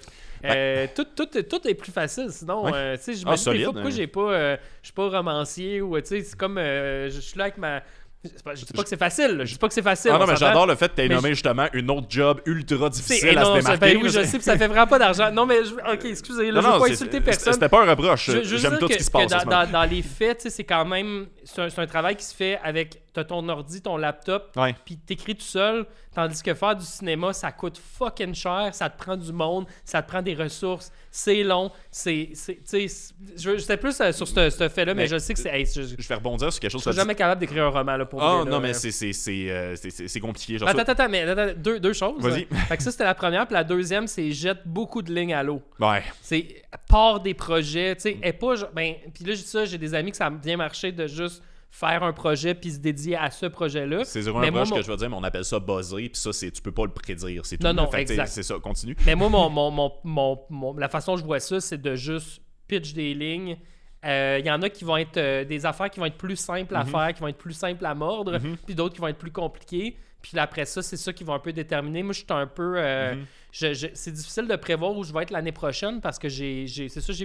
tout est plus facile. Sinon, tu sais, je me dis des fois pourquoi je suis pas romancier ou, tu sais, c'est comme, je suis là avec ma... Je dis pas que c'est facile. Je dis pas que c'est facile. Non, mais j'adore le fait que tu aies nommé justement une autre job ultra difficile à se démarquer. Oui, je sais, puis ça fait vraiment pas d'argent. Non, mais ok, excusez, là, je veux pas insulter personne. C'était pas un reproche. J'aime tout ce qui se passe. Dans les faits, c'est quand même... C'est un travail qui se fait avec... T'as ton ordi, ton laptop, puis t'écris tout seul. Tandis que faire du cinéma, ça coûte fucking cher. Ça te prend du monde, ça te prend des ressources. C'est long. J'étais plus sur ce fait-là, mais je sais que c'est... Je vais rebondir sur quelque chose. Je suis jamais capable d'écrire un roman, là, pour vous. Non, mais c'est compliqué. Genre attends, mais deux choses. Vas-y. Fait que ça, c'était la première. Puis la deuxième, c'est jette beaucoup de lignes à l'eau. Ouais. C'est part des projets. Tu sais, et pas... Puis là, je dis ça, j'ai des amis que ça a bien marché de juste faire un projet puis se dédier à ce projet-là. C'est zéro un proche que je veux dire, mais on appelle ça buzzer, puis ça, tu peux pas le prédire. C'est tout. Non, exact. C'est ça, continue. Mais moi, la façon dont je vois ça, c'est de juste pitch des lignes. Il y en a qui vont être des affaires qui vont être plus simples à faire, qui vont être plus simples à mordre, puis d'autres qui vont être plus compliquées. Puis après ça, c'est ça qui va un peu déterminer. Moi, je suis un peu... c'est difficile de prévoir où je vais être l'année prochaine parce que j'ai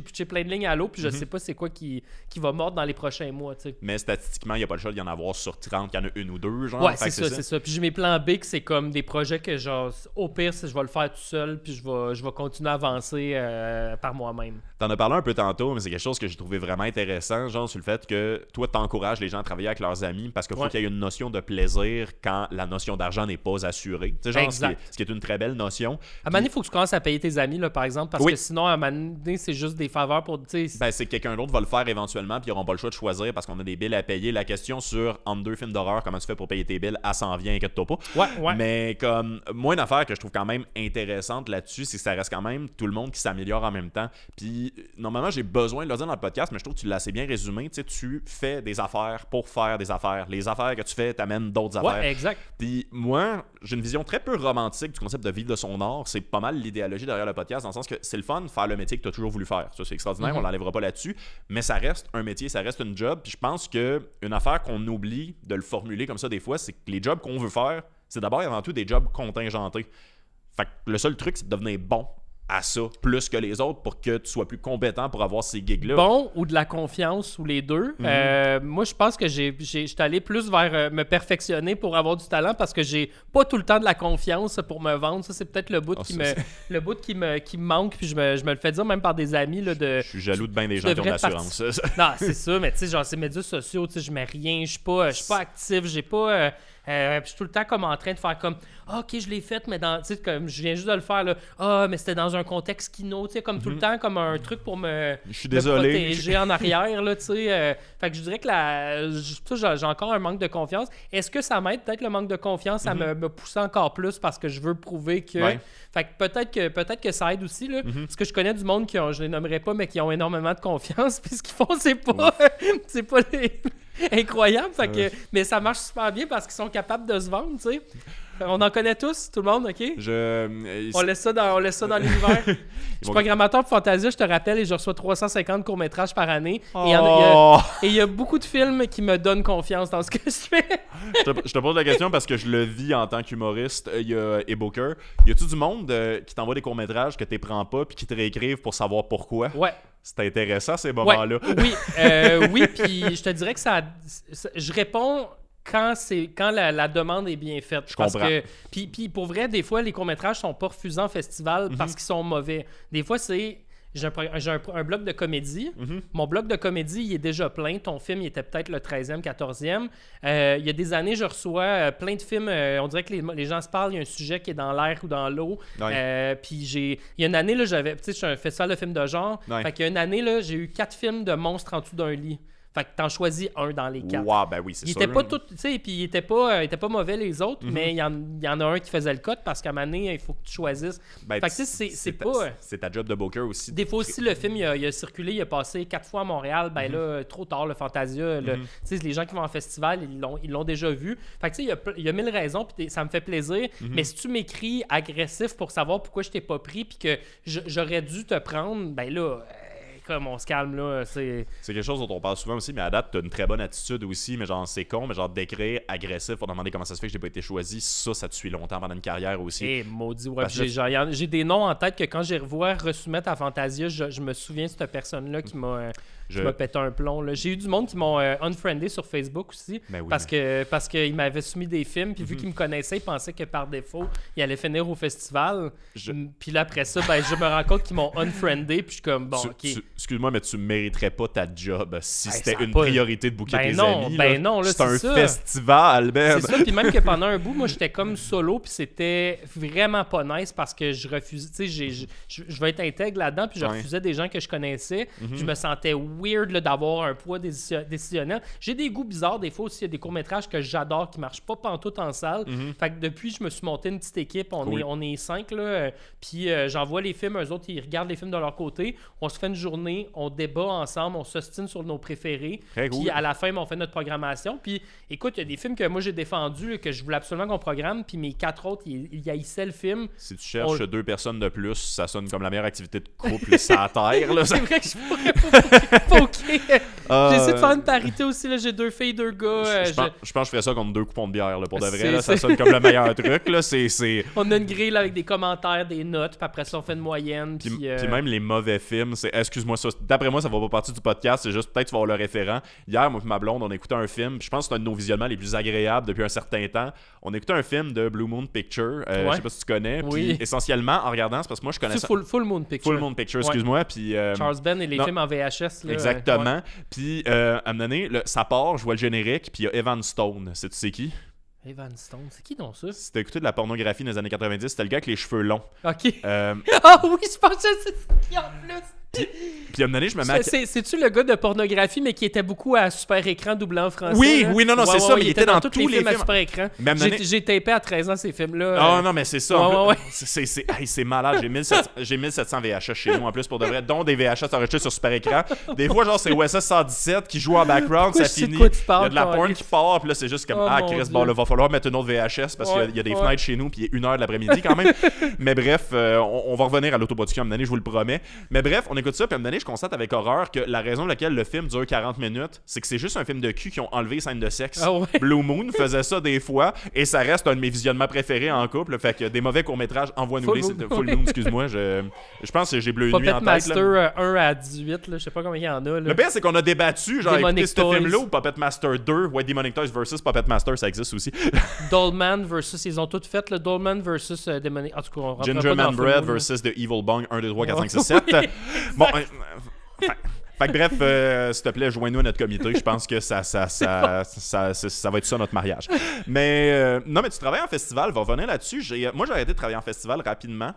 pitché plein de lignes à l'eau puis je sais pas c'est quoi qui va mordre dans les prochains mois. T'sais. Mais statistiquement, il n'y a pas le choix d'y en avoir sur 30, il y en a une ou deux. Genre. Ouais, c'est ça. Puis j'ai mes plans B que c'est comme des projets que genre au pire, je vais le faire tout seul puis je vais continuer à avancer par moi-même. T'en as parlé un peu tantôt, mais c'est quelque chose que j'ai trouvé vraiment intéressant, genre sur le fait que toi, t'encourages les gens à travailler avec leurs amis parce qu'il faut qu'il y ait une notion de plaisir quand la notion d'argent n'est pas assurée. Tu sais, genre, ce qui est une très belle notion. À un moment donné, il faut que tu commences à payer tes amis, là, par exemple, parce que sinon, à un moment donné, c'est juste des faveurs pour... c'est que quelqu'un d'autre va le faire éventuellement, puis ils n'auront pas le choix de choisir parce qu'on a des billes à payer. La question sur entre deux films d'horreur, comment tu fais pour payer tes billes, elle s'en vient, inquiète-toi pas. Ouais. Mais comme, moi, une affaire que je trouve quand même intéressante là-dessus, c'est que ça reste quand même tout le monde qui s'améliore en même temps. Puis, normalement, j'ai besoin de le dire dans le podcast, mais je trouve que tu l'as assez bien résumé. Tu sais, tu fais des affaires pour faire des affaires. Les affaires que tu fais t'amènent d'autres affaires. Ouais, exact. Puis, moi, j'ai une vision très peu romantique du concept de vivre de son art. C'est pas mal l'idéologie derrière le podcast, dans le sens que c'est le fun de faire le métier que tu as toujours voulu faire. Ça, c'est extraordinaire, on l'enlèvera pas là-dessus. Mais ça reste un métier, ça reste une job. Puis je pense qu'une affaire qu'on oublie de le formuler comme ça des fois, c'est que les jobs qu'on veut faire, c'est d'abord et avant tout des jobs contingentés. Fait que le seul truc, c'est de devenir bon à ça, plus que les autres, pour que tu sois plus compétent pour avoir ces gigs-là. Bon ou de la confiance, ou les deux. Moi, je pense que je suis allé plus vers me perfectionner pour avoir du talent, parce que j'ai pas tout le temps de la confiance pour me vendre. Ça, c'est peut-être le bout qui me manque, puis je me le fais dire même par des amis. Là, je suis jaloux de bien des gens qui ont de l'assurance. Non, c'est ça, mais tu sais, genre, ces médias sociaux, tu sais, je mets rien, je suis pas actif, j'ai pas... je suis tout le temps comme en train de faire comme ok, je l'ai fait, mais dans, tu sais, comme je viens juste de le faire là, mais c'était dans un contexte kino, tu sais, comme tout le temps comme un truc pour me protéger en arrière là, tu sais. Fait que je dirais que j'ai encore un manque de confiance. Est-ce que ça m'aide peut-être le manque de confiance à me pousser encore plus parce que je veux prouver que fait que peut-être que ça aide aussi là, parce que je connais du monde je les nommerai pas, mais qui ont énormément de confiance, puis ce qu'ils font c'est pas incroyable, fait que, mais ça marche super bien parce qu'ils sont capables de se vendre, tu sais. On en connaît tous, tout le monde, ok? On laisse ça dans l'univers. Je suis programmateur pour Fantasia, je te rappelle, et je reçois 350 courts-métrages par année. Et il y a beaucoup de films qui me donnent confiance dans ce que je fais. Je te pose la question parce que je le vis en tant qu'humoriste et booker. Y a-tu du monde qui t'envoie des courts-métrages que tu prends pas puis qui te réécrivent pour savoir pourquoi? Ouais. C'est intéressant ces moments-là. Oui, puis je te dirais que je réponds quand la demande est bien faite. Je comprends. Puis pour vrai, des fois, les courts-métrages sont pas refusés en festival parce qu'ils sont mauvais. Des fois, c'est... J'ai un bloc de comédie. Mon bloc de comédie, il est déjà plein. Ton film, il était peut-être le 13e, 14e. Il y a des années, je reçois plein de films. On dirait que les gens se parlent. Il y a un sujet qui est dans l'air ou dans l'eau. Puis il y a une année, là, je suis un festival de films de genre. Fait qu'il y a une année, là, j'ai eu 4 films de monstres en dessous d'un lit. Fait que t'en choisis un dans les 4. Wow, ben oui, c'est ça. Il était pas tout, tu sais, puis il était pas mauvais les autres, mais il y en a un qui faisait le cut parce qu'à un moment donné, il faut que tu choisisses. Ben, fait que c'est pas... C'est ta job de booker aussi. Des fois aussi, le film, il a circulé, il a passé 4 fois à Montréal. Ben là, trop tard, le Fantasia. Tu sais, les gens qui vont en festival, ils l'ont déjà vu. Fait que tu sais, il y a 1000 raisons, puis ça me fait plaisir. Mais si tu m'écris agressif pour savoir pourquoi je t'ai pas pris, puis que j'aurais dû te prendre, ben là... Comme on se calme là, c'est quelque chose dont on parle souvent aussi, mais à date, t'as une très bonne attitude aussi, mais genre c'est con, mais genre d'écrire agressif pour demander comment ça se fait que j'ai pas été choisi, ça te suit longtemps pendant une carrière aussi. Eh, maudit, ouais. J'ai des noms en tête que quand j'ai revois resoumettre à Fantasia, je me souviens de cette personne-là qui m'a pété un plomb. Là. J'ai eu du monde qui m'ont unfriendé sur Facebook aussi, parce qu'ils m'avaient soumis des films, puis vu qu'ils me connaissaient, ils pensaient que par défaut, ils allaient finir au festival. Puis là, après ça, ben, je me rends compte qu'ils m'ont unfriendé, puis je suis comme, bon, OK. Excuse-moi, mais tu mériterais pas ta job si c'était une priorité de booker tes amis. Ben non, là, c'est un festival, ben. C'est ça, puis même que pendant un bout, moi, j'étais comme solo, puis c'était vraiment pas nice parce que je refusais, tu sais, je vais être intègre là-dedans, puis je refusais des gens que je connaissais. Je me sentais weird là, d'avoir un poids décisionnel. J'ai des goûts bizarres, des fois aussi, il y a des courts-métrages que j'adore qui marchent pas pantoute en salle. Fait que depuis, je me suis monté une petite équipe, on est 5, là, puis j'envoie les films, eux autres, ils regardent les films de leur côté, on se fait une journée, on débat ensemble, on s'ostine sur nos préférés. Puis à la fin, on fait notre programmation. Puis écoute, il y a des films que moi j'ai défendus, que je voulais absolument qu'on programme, puis mes 4 autres, ils haïssaient le film. Si tu cherches 2 personnes de plus, ça sonne comme la meilleure activité de couple sur la terre. Là, c'est vrai que je pourrais pas j'ai essayé de faire une parité aussi, là, j'ai 2 filles, 2 gars. Je pense que je ferais ça contre 2 coupons de bière, là, pour de vrai. Là, ça sonne comme le meilleur truc. Là, On a une grille là, avec des commentaires, des notes, puis après ça, on fait une moyenne. Puis même les mauvais films, excuse-moi, ça, d'après moi, ça va pas partir du podcast, c'est juste peut-être tu vas avoir le référent. Hier, moi et ma blonde, on écoutait un film, je pense que c'est un de nos visionnements les plus agréables depuis un certain temps. On écoutait un film de Blue Moon Picture, je sais pas si tu connais, puis essentiellement, en regardant, c'est parce que moi je connais ça. Full Moon Picture. Full Moon Picture, excuse-moi. Puis, Charles Ben et les films en VHS. Là, exactement. Puis, à un moment donné, ça part, je vois le générique, puis il y a Evan Stone. Tu sais qui? Evan Stone, c'est qui donc ça? Si t'as écouté de la pornographie dans les années 90, c'était le gars avec les cheveux longs. OK. Ah oui, je pensais que c'est qui en plus. Puis à un moment donné, je me mets C'est-tu le gars de pornographie, mais qui était beaucoup à super écran doublé en français? Oui, non, c'est ça, mais il était dans tous les films à super écran. J'ai tapé à 13 ans ces films-là. Ah non, mais c'est ça. C'est malade. J'ai 1700 VHS chez nous, en plus, pour de vrai, dont des VHS enregistrés sur super écran. Des fois, genre, c'est OSS 117 qui joue en background, ça finit. Il y a de la porn qui part, puis là, c'est juste comme, Chris, bon, là, va falloir mettre une autre VHS parce qu'il y a des fenêtres chez nous, puis il est 1h de l'après-midi quand même. Mais bref, on va revenir à l'autoproduction à un moment donné, je vous le promets. Mais bref, on écoute ça, puis à un moment donné, je constate avec horreur que la raison pour laquelle le film dure 40 minutes, c'est que c'est juste un film de cul qui ont enlevé scène de sexe. Blue Moon faisait ça des fois, et ça reste un de mes visionnements préférés en couple. Fait que des mauvais courts-métrages, envoie-nous-les. Full Moon, excuse-moi. Je pense que j'ai Bleu Nuit en tête. Master 1 à 18, là, je sais pas combien il y en a. Là. Le pire, c'est qu'on a débattu, genre, écouter ce film-là ou Puppet Master 2. Ouais, Demonic Toys versus Puppet Master, ça existe aussi. Dollman versus, ils ont tout fait, le Dollman versus Demonic. En tout cas, on rentre Gingerman Bread versus The Evil Bong 1, 2, 3, 4, 5, 6, 7. Bon, fait que bref, s'il te plaît, joins-nous à notre comité. Je pense que ça va être ça notre mariage. Mais non, mais tu travailles en festival, va revenir là-dessus. Moi, j'ai arrêté de travailler en festival rapidement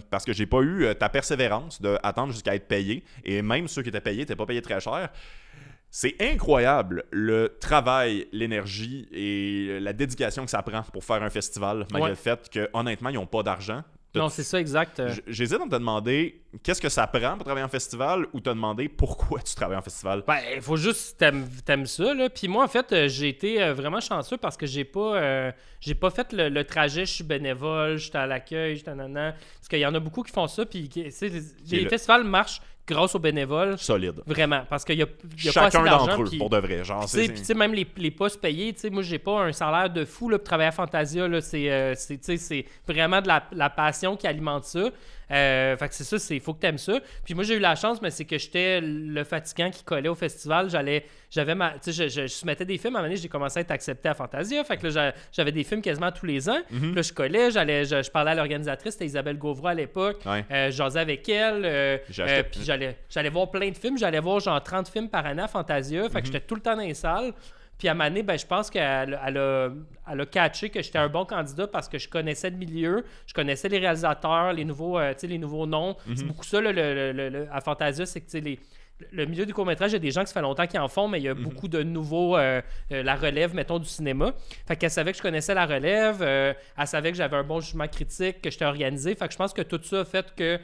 parce que j'ai pas eu ta persévérance d'attendre jusqu'à être payé. Et même ceux qui étaient payés n'étaient pas payés très cher. C'est incroyable le travail, l'énergie et la dédication que ça prend pour faire un festival, malgré le fait que, honnêtement, ils n'ont pas d'argent. Non, c'est ça, exact. J'hésite à te demander qu'est-ce que ça prend pour travailler en festival ou te demander pourquoi tu travailles en festival. Ben, il faut juste t'aimes ça, là. Puis moi, en fait, j'ai été vraiment chanceux parce que j'ai pas fait le trajet, je suis bénévole, j'étais à l'accueil, j'étais nanana. Parce qu'il y en a beaucoup qui font ça, puis les festivals marchent grâce aux bénévoles. Solide. Vraiment, parce qu'il y a chacun pas assez d'argent. d'entre eux, pour de vrai. Genre, puis tu sais, même les postes payés, tu sais, moi, j'ai pas un salaire de fou là, pour travailler à Fantasia. Là, c'est vraiment de la passion qui alimente ça. Fait que c'est ça, il faut que t'aimes ça. Puis moi, j'ai eu la chance, mais c'est que j'étais le fatigant qui collait au festival. Je soumettais des films. À un moment donné, j'ai commencé à être accepté à Fantasia. Fait que là, j'avais des films quasiment tous les ans. Puis là, je collais, je parlais à l'organisatrice, c'était Isabelle Gauvreau à l'époque. Je jasais avec elle. Puis j'allais voir plein de films. J'allais voir genre 30 films par année à Fantasia. Fait que j'étais tout le temps dans les salles. Puis à un moment donné, ben, je pense qu'elle a catché que j'étais un bon candidat parce que je connaissais le milieu, je connaissais les réalisateurs, les nouveaux noms. C'est beaucoup ça, à Fantasia, c'est que le milieu du court-métrage, il y a des gens qui ça fait longtemps qu'ils en font, mais il y a beaucoup de nouveaux, la relève, mettons, du cinéma. Fait qu'elle savait que je connaissais la relève, elle savait que j'avais un bon jugement critique, que j'étais organisé. Fait que je pense que tout ça a fait qu'elle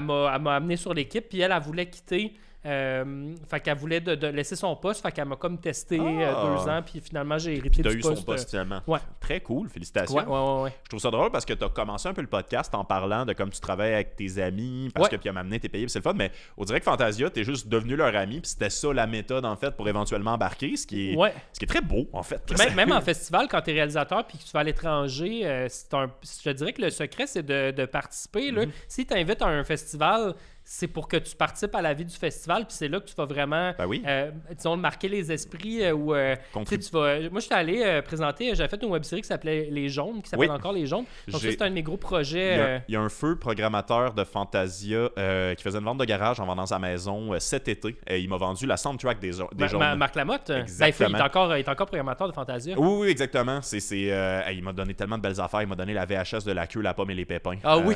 m'a amené sur l'équipe, puis elle voulait quitter. Fait qu'elle voulait de laisser son poste, fait qu'elle m'a comme testé 2 ans, puis finalement j'ai hérité du poste. T'as eu son poste finalement. Ouais. Très cool, félicitations. Ouais. Je trouve ça drôle parce que t'as commencé un peu le podcast en parlant de comme tu travailles avec tes amis, parce que puis à m'amener t'es payé, puis c'est le fun, mais on dirait que Fantasia, t'es juste devenu leur ami, puis c'était ça la méthode en fait pour éventuellement embarquer, ce qui est très beau en fait. Même en festival, quand t'es réalisateur puis que tu vas à l'étranger, je te dirais que le secret c'est de participer. Là. Si t'invites à un festival, c'est pour que tu participes à la vie du festival, puis c'est là que tu vas vraiment, disons, marquer les esprits. Moi, j'étais allé présenter, j'avais fait une web-série qui s'appelait Les Jaunes, qui s'appelle encore Les Jaunes. Donc ça, c'est un de mes gros projets. Il y a un feu programmateur de Fantasia qui faisait une vente de garage en vendant sa maison cet été. Il m'a vendu la soundtrack des Jaunes. Marc Lamotte. Exactement. Il est encore programmateur de Fantasia. Oui, exactement. Il m'a donné tellement de belles affaires. Il m'a donné la VHS de La Queue, la Pomme et les Pépins. Ah oui!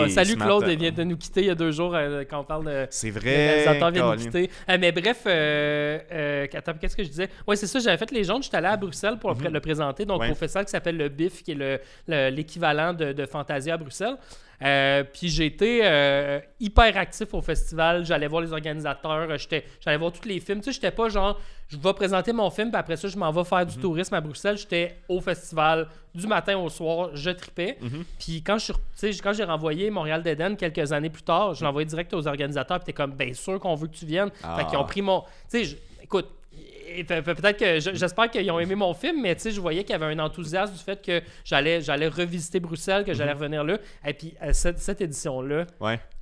Salut Claude, il vient de nous quitter il y a 2 jours quand on parle de... C'est vrai, le réalisateur vient de nous quitter. Mais bref, attends, qu'est-ce que je disais? Oui, c'est ça, j'avais fait Les Jaunes, j'étais allé à Bruxelles pour le présenter, donc au festival qui s'appelle le BIF, qui est l'équivalent de Fantasia à Bruxelles. Puis j'ai été hyper actif au festival, j'allais voir les organisateurs, j'allais voir tous les films, tu sais, j'étais pas genre je vais présenter mon film puis après ça je m'en vais faire du tourisme à Bruxelles, j'étais au festival du matin au soir, je tripais. Puis quand j'ai renvoyé Montréal d'Éden quelques années plus tard, je l'ai envoyé direct aux organisateurs puis t'es comme bien sûr qu'on veut que tu viennes. Fait qu'ils ont pris mon, tu sais, écoute, peut-être que j'espère qu'ils ont aimé mon film, mais tu sais, je voyais qu'il y avait un enthousiasme du fait que j'allais revisiter Bruxelle, que j'allais revenir là. Et puis cette édition-là,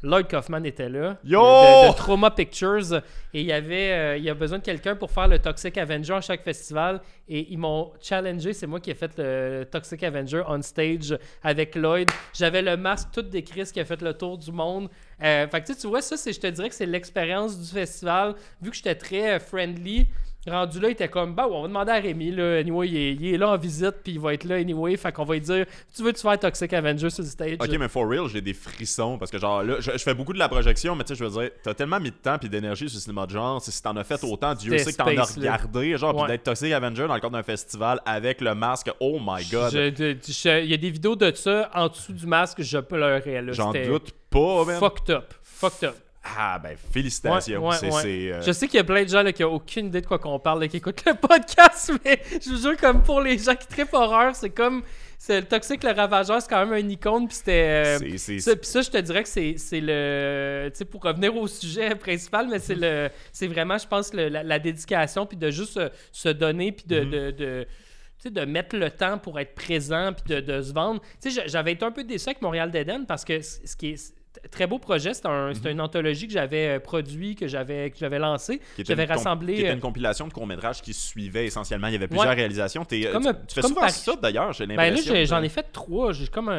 Lloyd Kaufman était là, de Trauma Pictures, et il y a besoin de quelqu'un pour faire le Toxic Avenger à chaque festival, et ils m'ont challengé. C'est moi qui ai fait le Toxic Avenger on stage avec Lloyd. J'avais le masque tout décrit qui a fait le tour du monde. Fait que tu vois, ça, je te dirais que c'est l'expérience du festival, vu que j'étais très friendly. Rendu là, il était comme, on va demander à Rémi, là, anyway, il est là en visite, puis il va être là anyway, fait qu'on va lui dire, tu veux-tu faire Toxic Avenger sur le stage? Ok, mais for real, j'ai des frissons, parce que genre là, je fais beaucoup de la projection, mais tu sais, je veux dire, t'as tellement mis de temps puis d'énergie sur le cinéma de genre, si t'en as fait autant, Dieu sait que t'en as regardé, genre, puis d'être Toxic Avenger dans le cadre d'un festival avec le masque, oh my god. Il y a des vidéos de ça, en dessous du masque, je pleurais, là. J'en doute pas, man. Fucked up. Ah, ben, félicitations. Je sais qu'il y a plein de gens là, qui n'ont aucune idée de quoi qu'on parle, là, qui écoutent le podcast, mais je vous jure, comme pour les gens qui trippent horreur, c'est comme... C'est le Toxic, le Ravageur, c'est quand même un icône, puis c'était... Puis ça, je te dirais que c'est le... Tu sais, pour revenir au sujet principal, mais c'est vraiment, je pense, la dédication, puis de juste se donner, puis de mettre le temps pour être présent, puis de se vendre. Tu sais, j'avais été un peu déçu avec Montréal d'Éden, parce que ce qui est... Très beau projet, c'était une anthologie que j'avais produit, que j'avais lancé. J'avais rassemblé. Qui était une compilation de courts-métrages qui suivait essentiellement. Il y avait plusieurs réalisations. Tu fais souvent ça d'ailleurs, j'ai l'impression. Là, j'en ai fait 3.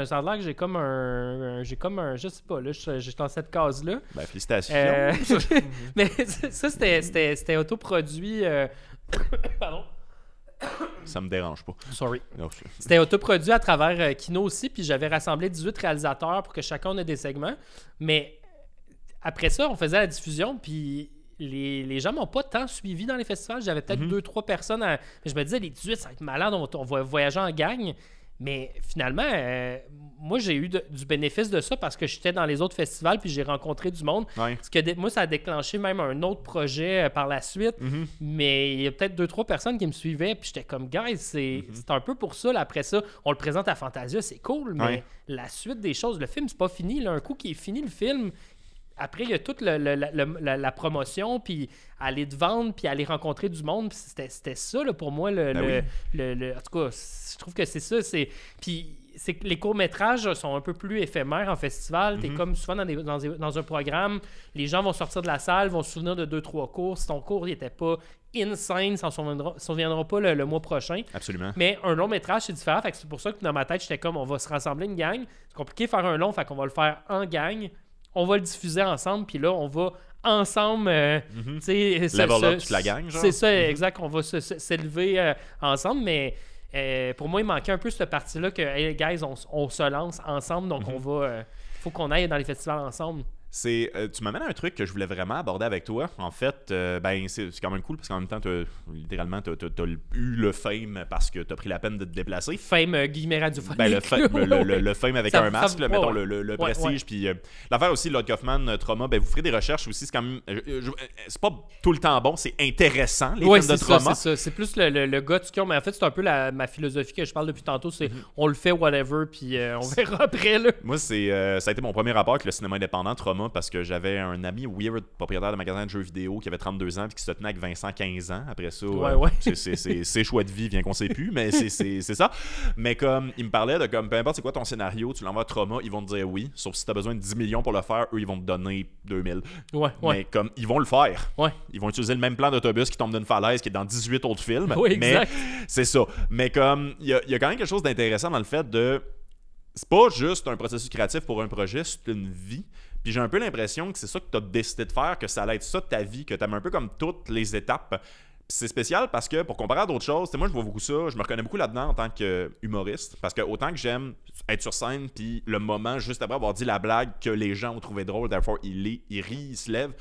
Ça a l'air que j'ai comme un. Je sais pas, là, j'étais dans cette case-là. Ben, félicitations. Mais ça, c'était autoproduit. Pardon. Ça me dérange pas. Sorry. C'était autoproduit à travers Kino aussi, puis j'avais rassemblé 18 réalisateurs pour que chacun ait des segments. Mais après ça, on faisait la diffusion, puis les gens m'ont pas tant suivi dans les festivals. J'avais peut-être 2-3 personnes. Mais je me disais, les 18, ça va être malade, on va voyager en gang. Mais finalement, moi, j'ai eu du bénéfice de ça parce que j'étais dans les autres festivals puis j'ai rencontré du monde. Parce que moi, ça a déclenché même un autre projet par la suite. Mais il y a peut-être 2-3 personnes qui me suivaient puis j'étais comme, guys, c'est un peu pour ça. Là, après ça, on le présente à Fantasia, c'est cool, mais la suite des choses, le film, c'est pas fini. Là. Un coup qui est fini, le film... Après, il y a toute la promotion, puis aller te vendre, puis aller rencontrer du monde. C'était ça, là, pour moi, en tout cas, je trouve que c'est ça. Puis c'est que les courts-métrages sont un peu plus éphémères en festival. T'es comme souvent dans un programme, les gens vont sortir de la salle, vont se souvenir de 2-3 cours. Si ton cours n'était pas insane, ils s'en souviendront pas le mois prochain. Absolument. Mais un long-métrage, c'est différent. Fait que c'est pour ça que dans ma tête, j'étais comme, on va se rassembler une gang. C'est compliqué de faire un long, fait qu'on va le faire en gang. On va le diffuser ensemble, puis là, on va ensemble... tu sais, level up toute la gang, genre. C'est ça, exact. On va s'élever ensemble, mais pour moi, il manquait un peu cette partie-là que, hey, guys, on se lance ensemble, donc on va... faut qu'on aille dans les festivals ensemble. Tu m'amènes à un truc que je voulais vraiment aborder avec toi. En fait, c'est quand même cool parce qu'en même temps, littéralement, t'as eu le fame parce que t'as pris la peine de te déplacer. Fame, guillemets radiophonique. Le fame avec un masque, mettons, le prestige. Puis l'affaire aussi, Lloyd Kaufman, Trauma, vous ferez des recherches aussi. C'est quand même. C'est pas tout le temps bon, c'est intéressant, les films de Trauma. C'est ça. C'est plus le gars du cœur, mais en fait, c'est un peu ma philosophie que je parle depuis tantôt. C'est on le fait, whatever, puis on verra après. Là. Moi, ça a été mon premier rapport avec le cinéma indépendant, Trauma, parce que j'avais un ami weird, propriétaire de magasin de jeux vidéo, qui avait 32 ans et qui se tenait avec Vincent 15 ans. Après ça, c'est choix de vie, bien qu'on sait plus, mais c'est ça. Mais comme, il me parlait de comme, peu importe c'est quoi ton scénario, tu l'envoies à Trauma, ils vont te dire oui, sauf si tu as besoin de 10 millions pour le faire, eux, ils vont te donner 2000. Mais comme, ils vont le faire. Ils vont utiliser le même plan d'autobus qui tombe d'une falaise qui est dans 18 autres films. Mais c'est ça. Mais comme, il y a quand même quelque chose d'intéressant dans le fait de... C'est pas juste un processus créatif pour un projet, c'est une vie. Puis j'ai un peu l'impression que c'est ça que tu as décidé de faire, que ça allait être ça ta vie, que tu aimes un peu comme toutes les étapes. Puis c'est spécial parce que, pour comparer à d'autres choses, moi je vois beaucoup ça, je me reconnais beaucoup là-dedans en tant qu'humoriste, parce que autant que j'aime être sur scène, puis le moment juste après avoir dit la blague que les gens ont trouvé drôle, therefore il rit, il se lève.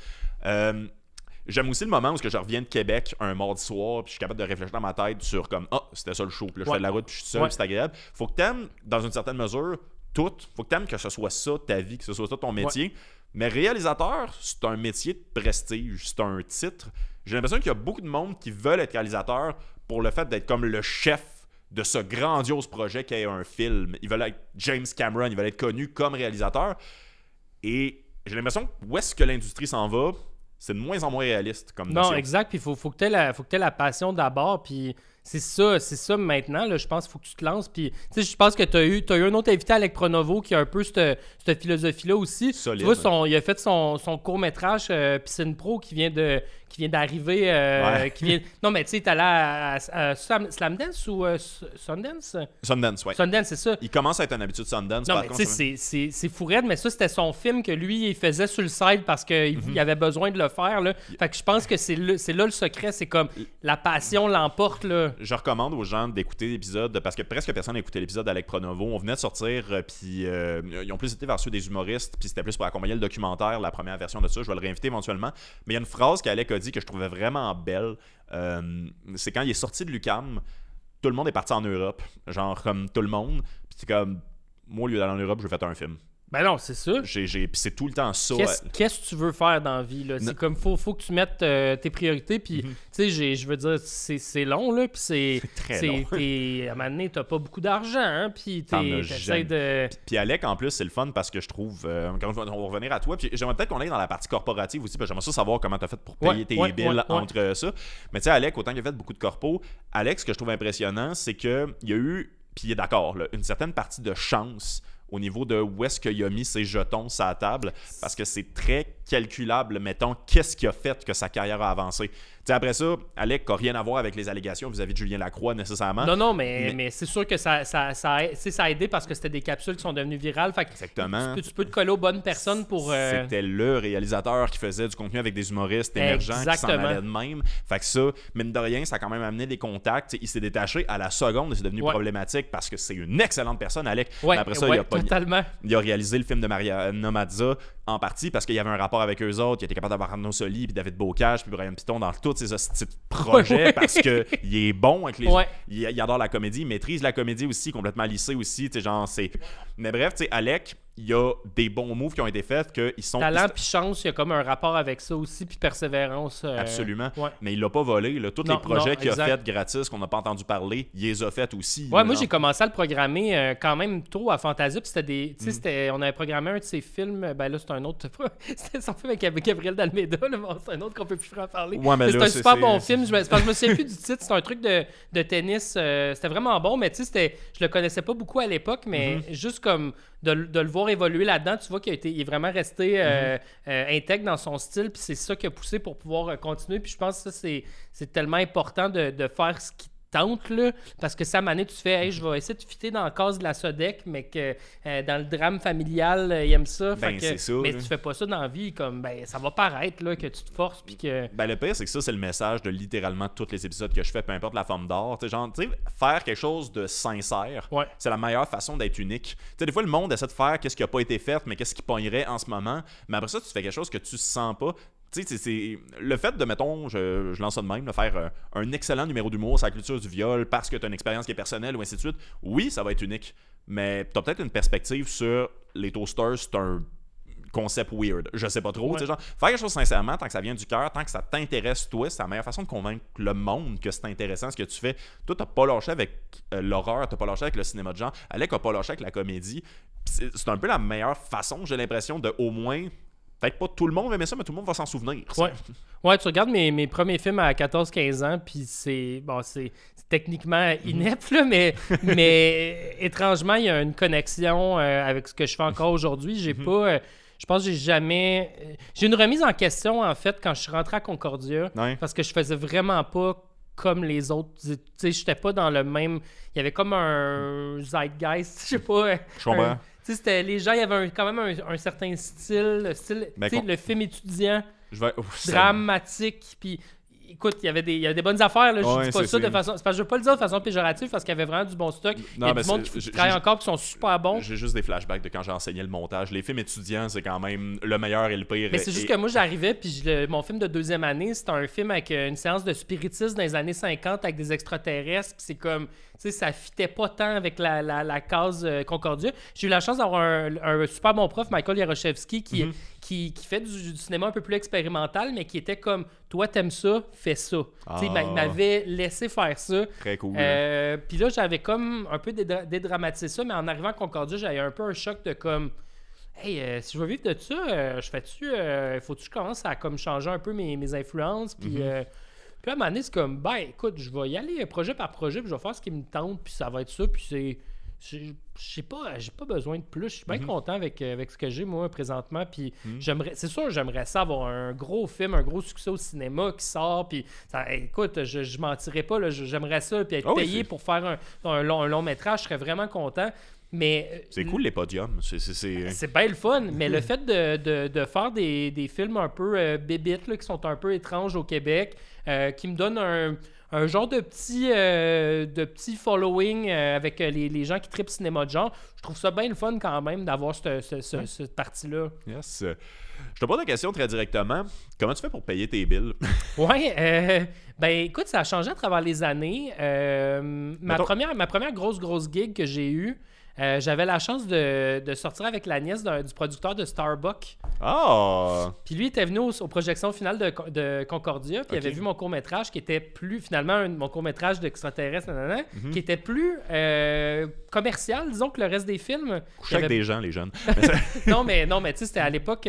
J'aime aussi le moment où je reviens de Québec un mardi soir, puis je suis capable de réfléchir dans ma tête sur comme c'était ça le show, puis là je fais de la route, puis je suis seul, puis c'est agréable. Faut que t'aimes, dans une certaine mesure, tout. Faut que t'aimes que ce soit ça ta vie, que ce soit ça ton métier. Mais réalisateur, c'est un métier de prestige, c'est un titre. J'ai l'impression qu'il y a beaucoup de monde qui veulent être réalisateur pour le fait d'être comme le chef de ce grandiose projet qu'est un film. Ils veulent être James Cameron, ils veulent être connus comme réalisateur. Et j'ai l'impression que où est-ce que l'industrie s'en va, c'est de moins en moins réaliste comme notion. Non, exact. Puis il faut que tu aies la passion d'abord. Puis c'est ça maintenant. Là, je pense qu'il faut que tu te lances. Puis je pense que tu as eu un autre invité, Alec Pronovo, qui a un peu cette philosophie-là aussi. Solide. Tu vois, il a fait son court-métrage Piscine Pro qui vient d'arriver. Non, mais tu sais, t'es allé à Slamdance ou Sundance? Sundance, oui. Sundance, c'est ça. Il commence à être un habitué de Sundance. Non, mais tu sais, c'est fou raide, mais ça, c'était son film que lui, il faisait sur le side parce qu'il avait besoin de le faire. Là. Fait que je pense que c'est là le secret. C'est comme la passion l'emporte, là. Je recommande aux gens d'écouter l'épisode, parce que presque personne n'a écouté l'épisode d'Alec Pronovo. On venait de sortir, puis ils ont plus été vers ceux des humoristes, puis c'était plus pour accompagner le documentaire, la première version de ça. Je vais le réinviter éventuellement. Mais il y a une phrase qu'Alec a dit que je trouvais vraiment belle. C'est quand il est sorti de l'UQAM, tout le monde est parti en Europe. Genre, comme tout le monde. Puis c'est comme, moi, au lieu d'aller en Europe, je vais faire un film. Ben non, c'est ça. Puis c'est tout le temps ça. Qu'est-ce que tu veux faire dans la vie, là? C'est comme, faut que tu mettes tes priorités, puis, tu sais, je veux dire, c'est long, là, puis c'est très long. À un moment donné, t'as pas beaucoup d'argent, hein, puis t'essaies de... Puis Alec, en plus, c'est le fun parce que je trouve, quand on va revenir à toi, puis j'aimerais peut-être qu'on aille dans la partie corporative aussi, parce que j'aimerais ça savoir comment t'as fait pour payer tes billes entre ça. Mais tu sais, Alec, autant qu'il a fait beaucoup de corpos, Alec, ce que je trouve impressionnant, c'est qu'il y a eu, puis il est d'accord, là, une certaine partie de chance au niveau de où est-ce qu'il a mis ses jetons sur la table, parce que c'est très calculable, mettons, qu'est-ce qui a fait que sa carrière a avancé. Tu sais, après ça, Alec n'a rien à voir avec les allégations vis-à-vis de Julien Lacroix, nécessairement. Non, mais c'est sûr que ça a aidé parce que c'était des capsules qui sont devenues virales. Fait que exactement. Tu peux te coller aux bonnes personnes pour... C'était le réalisateur qui faisait du contenu avec des humoristes émergents qui s'en allaient de même. Fait que ça, mine de rien, ça a quand même amené des contacts. T'sais, il s'est détaché à la seconde et c'est devenu problématique parce que c'est une excellente personne, Alec. Mais après ça, il a réalisé le film de Mariana Mazza en partie parce qu'il y avait un rapport avec eux autres. Il était capable d'avoir Arnaud Soli, puis David Bocage, puis Brian Piton dans tous ces hosties de projets parce qu'il est bon avec les... Il adore la comédie, il maîtrise la comédie aussi, complètement lissé aussi. Genre, c'est... Mais bref, tu sais, Alec, il y a des bons moves qui ont été faits qu'ils sont... Talent puis chance, il y a comme un rapport avec ça aussi, puis persévérance. Absolument. Mais il l'a pas volé. Là. Tous les projets qu'il a fait gratis, qu'on n'a pas entendu parler, il les a fait aussi. Ouais, moi, j'ai commencé à le programmer quand même tôt à Fantasia, puis c'était des... Tu sais, on avait programmé un de ses films, ben là, c'est un autre... C'était son film avec Gabriel D'Almeida, là, c'est un autre qu'on peut plus en parler. Ouais, mais c'est un super bon film. Je me souviens plus du titre, c'est un truc de tennis. C'était vraiment bon, mais tu sais, je le connaissais pas beaucoup à l'époque, mais juste comme de le voir évoluer là-dedans, tu vois qu'il est vraiment resté intègre dans son style, puis c'est ça qui a poussé pour pouvoir continuer. Puis je pense que ça, c'est tellement important de faire ce qui tente, là, parce que ça m'a tu fais, hey, je vais essayer de fitter dans la case de la Sodec, mais que dans le drame familial, ils aiment ça. Ben, c'est ça. Mais tu fais pas ça dans la vie, comme, ben, ça va paraître là, que tu te forces. Puis que... Ben, le pire, c'est que ça, c'est le message de littéralement tous les épisodes que je fais, peu importe la forme d'art. Tu sais, faire quelque chose de sincère, c'est la meilleure façon d'être unique. Tu sais, des fois, le monde essaie de faire qu'est-ce qui a pas été fait, mais qu'est-ce qui pognerait en ce moment. Mais après ça, tu fais quelque chose que tu sens pas. Tu sais, c'est le fait de, mettons, je lance ça de même, de faire un excellent numéro d'humour sur la culture du viol parce que tu as une expérience qui est personnelle ou ainsi de suite. Oui, ça va être unique, mais tu as peut-être une perspective sur les toasters, c'est un concept weird. Je sais pas trop. Genre, faire quelque chose sincèrement, tant que ça vient du cœur, tant que ça t'intéresse, toi, c'est la meilleure façon de convaincre le monde que c'est intéressant ce que tu fais. Toi, t'as pas lâché avec l'horreur, t'as pas lâché avec le cinéma de genre. Alec a pas lâché avec la comédie. C'est un peu la meilleure façon, j'ai l'impression, de au moins. Peut-être pas tout le monde va aimer ça, mais tout le monde va s'en souvenir. Ouais, tu regardes mes premiers films à 14-15 ans, puis c'est techniquement inepte, là, mais étrangement, il y a une connexion avec ce que je fais encore aujourd'hui. J'ai pas... je pense que j'ai jamais... J'ai une remise en question, en fait, quand je suis rentré à Concordia, parce que je faisais vraiment pas comme les autres. Tu sais, j'étais pas dans le même... Il y avait comme un zeitgeist, je sais pas. Je comprends. C'était, les gens, il y avait quand même un certain style, le film étudiant, dramatique, puis écoute, il y a des bonnes affaires, là, je dis pas ça de façon... C'est parce que je veux pas le dire de façon péjorative, parce qu'il y avait vraiment du bon stock. Il y a du monde qui travaille encore, qui sont super bons. J'ai juste des flashbacks de quand j'ai enseigné le montage. Les films étudiants, c'est quand même le meilleur et le pire. Mais c'est juste que moi, j'arrivais, puis mon film de deuxième année, c'était un film avec une séance de spiritisme dans les années 50 avec des extraterrestres, puis c'est comme... Tu sais, ça fitait pas tant avec la case Concordia. J'ai eu la chance d'avoir un super bon prof, Michael Yaroshevsky, qui fait du cinéma un peu plus expérimental, mais qui était comme, toi, t'aimes ça, fais ça. Il m'avait laissé faire ça. Très cool. Puis là, j'avais comme un peu dédramatisé ça, mais en arrivant à Concordia, j'avais un peu un choc de comme... Hey, si je veux vivre de ça, faut-tu que je commence à comme changer un peu mes influences, puis... Puis à un moment donné, c'est comme, ben écoute, je vais y aller projet par projet, puis je vais faire ce qui me tente, puis ça va être ça, puis c'est... j'ai pas besoin de plus. Je suis bien content avec ce que j'ai, moi, présentement, puis c'est sûr, j'aimerais ça avoir un gros film, un gros succès au cinéma qui sort, puis écoute, je mentirais pas, là, j'aimerais ça, puis être payé pour faire un long métrage, je serais vraiment content. Mais, c'est cool les podiums. C'est bien le fun, mais le fait de faire des films un peu bébites, là, qui sont un peu étranges au Québec, qui me donnent un genre de petit following avec les gens qui trippent cinéma de genre, je trouve ça bien le fun quand même d'avoir cette partie-là. Yes. Je te pose la question très directement. Comment tu fais pour payer tes bills? Ouais, ben écoute, ça a changé à travers les années. Ma première grosse gig que j'ai eue, j'avais la chance de sortir avec la nièce du producteur de Starbucks. Ah! Puis lui était venu aux projections finales de Concordia, puis il avait vu mon court-métrage qui était plus, finalement, mon court-métrage d'extraterrestre, qui était plus commercial, disons, que le reste des films. Coucher avec des gens, les jeunes. non, mais tu sais, c'était à l'époque,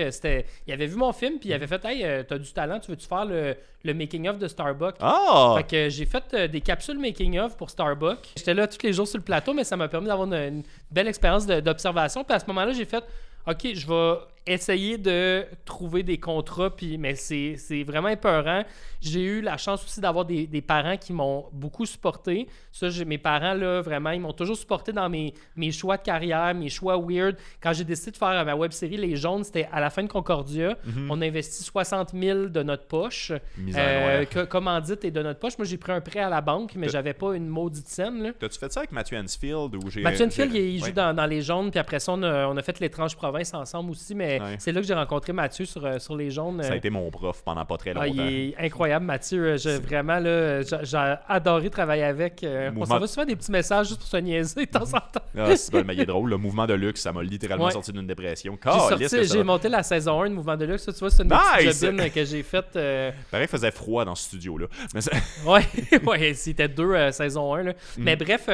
il avait vu mon film, puis il avait fait, hey, t'as du talent, tu veux-tu faire le making-of de Starbucks? Ah! Fait que j'ai fait des capsules making-of pour Starbucks. J'étais là tous les jours sur le plateau, mais ça m'a permis d'avoir une belle expérience d'observation. Puis à ce moment-là, j'ai fait, OK, je vais essayer de trouver des contrats, mais c'est vraiment épeurant. J'ai eu la chance aussi d'avoir des parents qui m'ont beaucoup supporté. Ça, mes parents, là, vraiment, ils m'ont toujours supporté dans mes choix de carrière, mes choix weird. Quand j'ai décidé de faire ma web-série Les Jaunes, c'était à la fin de Concordia. On a investi 60 000 de notre poche. Commandite et de notre poche. Moi, j'ai pris un prêt à la banque, mais j'avais pas une maudite scène. T'as-tu fait ça avec Matthew Hansfield? Matthew Hansfield, il joue dans Les Jaunes, puis après ça, on a fait L'étrange province ensemble aussi, mais c'est là que j'ai rencontré Mathieu sur Les Jaunes. Ça a été mon prof pendant pas très longtemps. Il est incroyable, Mathieu. Vraiment, là, j'ai adoré travailler avec. On s'en va souvent des petits messages juste pour se niaiser de temps en temps. C'est pas le meilleur drôle. Le mouvement de luxe, ça m'a littéralement sorti d'une dépression. J'ai monté la saison 1 de Mouvement de luxe. Ça, tu vois, c'est une petite jobine que j'ai faite. Pareil, il faisait froid dans ce studio-là. Ouais, c'était 2 saison 1. Là. Mais bref, tu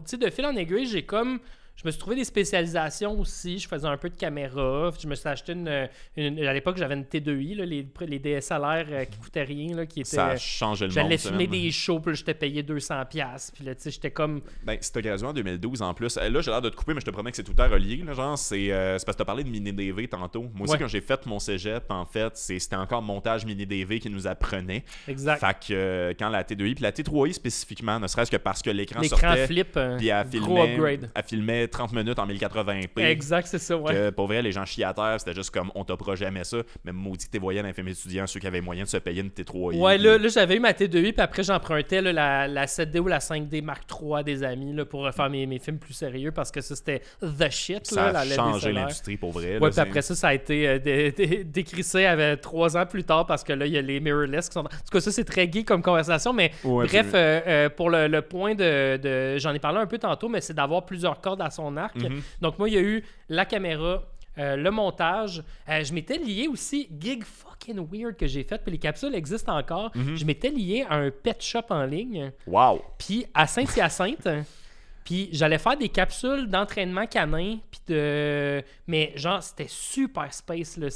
sais, de fil en aiguille, j'ai comme... je me suis trouvé des spécialisations aussi. Je faisais un peu de caméra. Je me suis acheté à l'époque, j'avais une T2i, là, les DSLR qui coûtaient rien. Là, qui étaient, ça a changé le monde. J'allais filmer des shows, puis j'étais payé 200$. Puis là, tu sais, j'étais comme... Ben, c'était gradué en 2012 en plus. Là, j'ai l'air de te couper, mais je te promets que c'est tout le temps relié. Là, genre, c'est parce que tu as parlé de mini-DV tantôt. Moi aussi, quand j'ai fait mon cégep, en fait, c'était encore montage mini-DV qui nous apprenait. Exact. Fait que quand la T2i, puis la T3i spécifiquement, ne serait-ce que parce que l'écran sortait, flip, puis elle filmait 30 minutes en 1080p. Exact, c'est ça, ouais. Que, pour vrai, les gens chiaient à terre, c'était juste comme, on t'offre jamais ça. Mais maudit que t'es voyant dans les films étudiants, ceux qui avaient moyen de se payer une T3i. Ouais, là j'avais eu ma T2i, puis après j'empruntais la 7D ou la 5D Mark III des amis là, pour faire mes films plus sérieux, parce que ça c'était the shit. Ça là, a changé l'industrie pour vrai. Ouais, puis après ça a été décrissé 3 ans plus tard, parce que là, il y a les mirrorless qui sont... En tout cas, ça c'est très geek comme conversation, mais ouais, bref, pour le point de... J'en ai parlé un peu tantôt, mais c'est d'avoir plusieurs cordes à son arc. Donc moi, il y a eu la caméra, le montage. Je m'étais lié aussi, gig fucking weird que j'ai fait, puis les capsules existent encore. Je m'étais lié à un pet shop en ligne. Wow! Puis à Saint-Hyacinthe, puis j'allais faire des capsules d'entraînement canin, puis mais genre, c'était super space, là.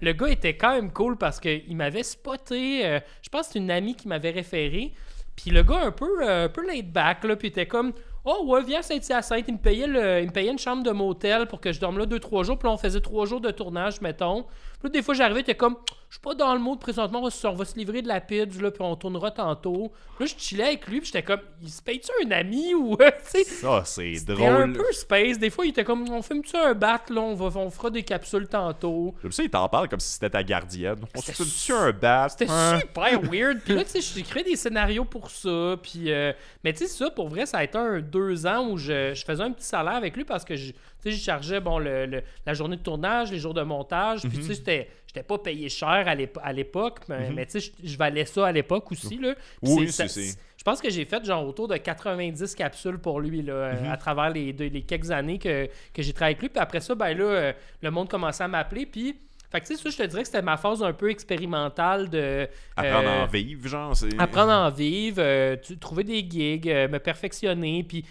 Le gars était quand même cool parce qu'il m'avait spoté, je pense que c'est une amie qui m'avait référé, puis le gars un peu laid back, là, puis il était comme... Oh ouais, viens à Saint-Hyacinthe, il me payait une chambre de motel pour que je dorme là 2-3 jours, puis là on faisait 3 jours de tournage, mettons. Puis là, des fois j'arrivais, t'es comme, je suis pas dans le mood présentement, on va se livrer de la pizza, là, puis on tournera tantôt. Puis là je chillais avec lui, puis j'étais comme, il se paye-tu un ami ou tu sais? Ça c'est drôle. Un peu space, des fois il était comme, on filme-tu un bat, là, on fera des capsules tantôt. Comme ça, il t'en parle comme si c'était ta gardienne. On se filme-tu un bat? C'était super weird. Puis là, tu sais, j'ai créé des scénarios pour ça, puis... mais tu sais, ça, pour vrai, ça a été 2 ans où je faisais un petit salaire avec lui parce que je chargeais la journée de tournage, les jours de montage. Puis tu sais, j'étais pas payé cher à l'époque, mais tu sais, je valais ça à l'époque aussi. Là. Oui, je pense que j'ai fait genre autour de 90 capsules pour lui là, à travers les quelques années que j'ai travaillé avec lui. Puis après ça, ben là, le monde commençait à m'appeler. Puis... Fait que tu sais, ça, je te dirais que c'était ma phase un peu expérimentale de... apprendre à en vivre, genre. Apprendre à en vivre, trouver des gigs, me perfectionner, puis...